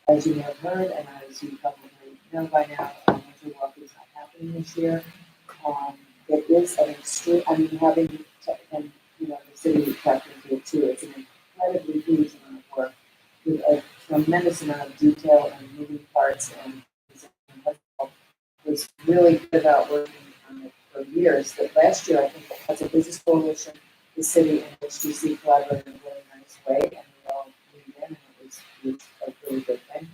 As you may have heard, and as you probably know by now, winter walk is not happening this year. It is an extreme, I mean, and, the city tapped into it too, it's an incredibly huge amount of work with a tremendous amount of detail and moving parts, and was really good about working on it for years. But last year, I think as a business coalition, the city and HDC collaborated in a really nice way, and we all leaned in, and it was a really good thing.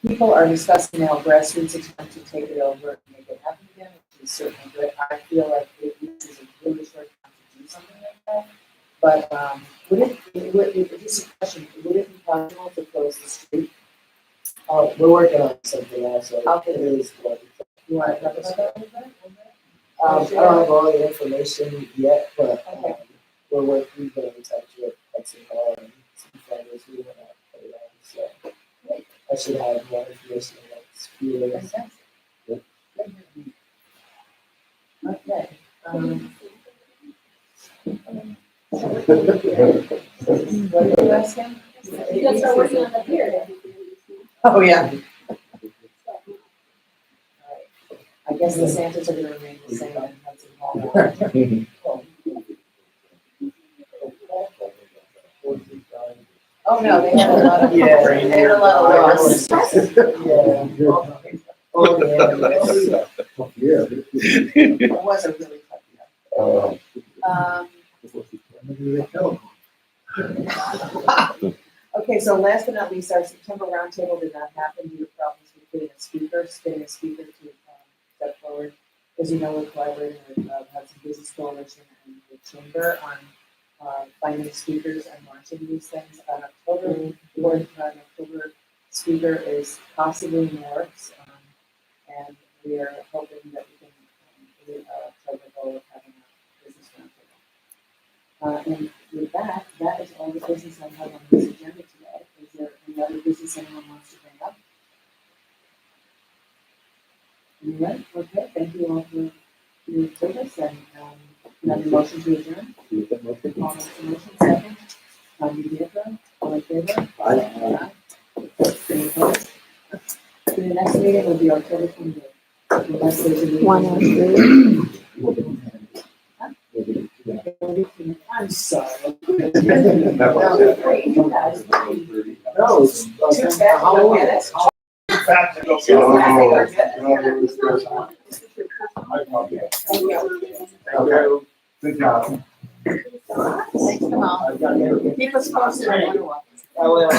People are discussing now grassroots attempt to take it over and make it happen again, which is certainly good. I feel like this is a really short time to do something like that. But just a question, would it be possible to close the street? We're working on something else, so Okay. it is like, You want to talk about that a little bit? I don't have all the information yet, but, Okay. we've been in touch with Hudson Hall and some funders who want to put it on, so. I should have more information in the next few days. Fantastic. Okay. What did you ask him? You guys are working on the pier. Oh, yeah. I guess the Santas are gonna remain the same in Hudson Hall. Oh, no, they had a lot of, Yeah. they had a lot of loss. Yeah. Oh, yeah. Yeah. It was a really tough year. Okay, so last but not least, our September roundtable did not happen due to problems with getting a speaker to step forward. As you know, we're collaborating with Hudson Business Coalition and the Chamber on finding speakers and launching these things. An October speaker is possibly in the works, and we are hoping that we can meet our October goal of having a business roundtable. And with that, that is all the business I have on this agenda today. Is there any other business anyone wants to bring up? Anyway, okay, thank you all for your service, and you have a motion to adjourn? All makes a motion, second. All in favor? Aye. Any opposed? So the next meeting will be October 28th. Unless there's a meeting. 103. I'm sorry. That was it. Wait, you guys. No, it's, Too bad you don't get it. Fast to go. Too bad they don't get it. Thank you. Okay, good job. Thanks, Kamal. Keep us posted on Wonder Walk. I will.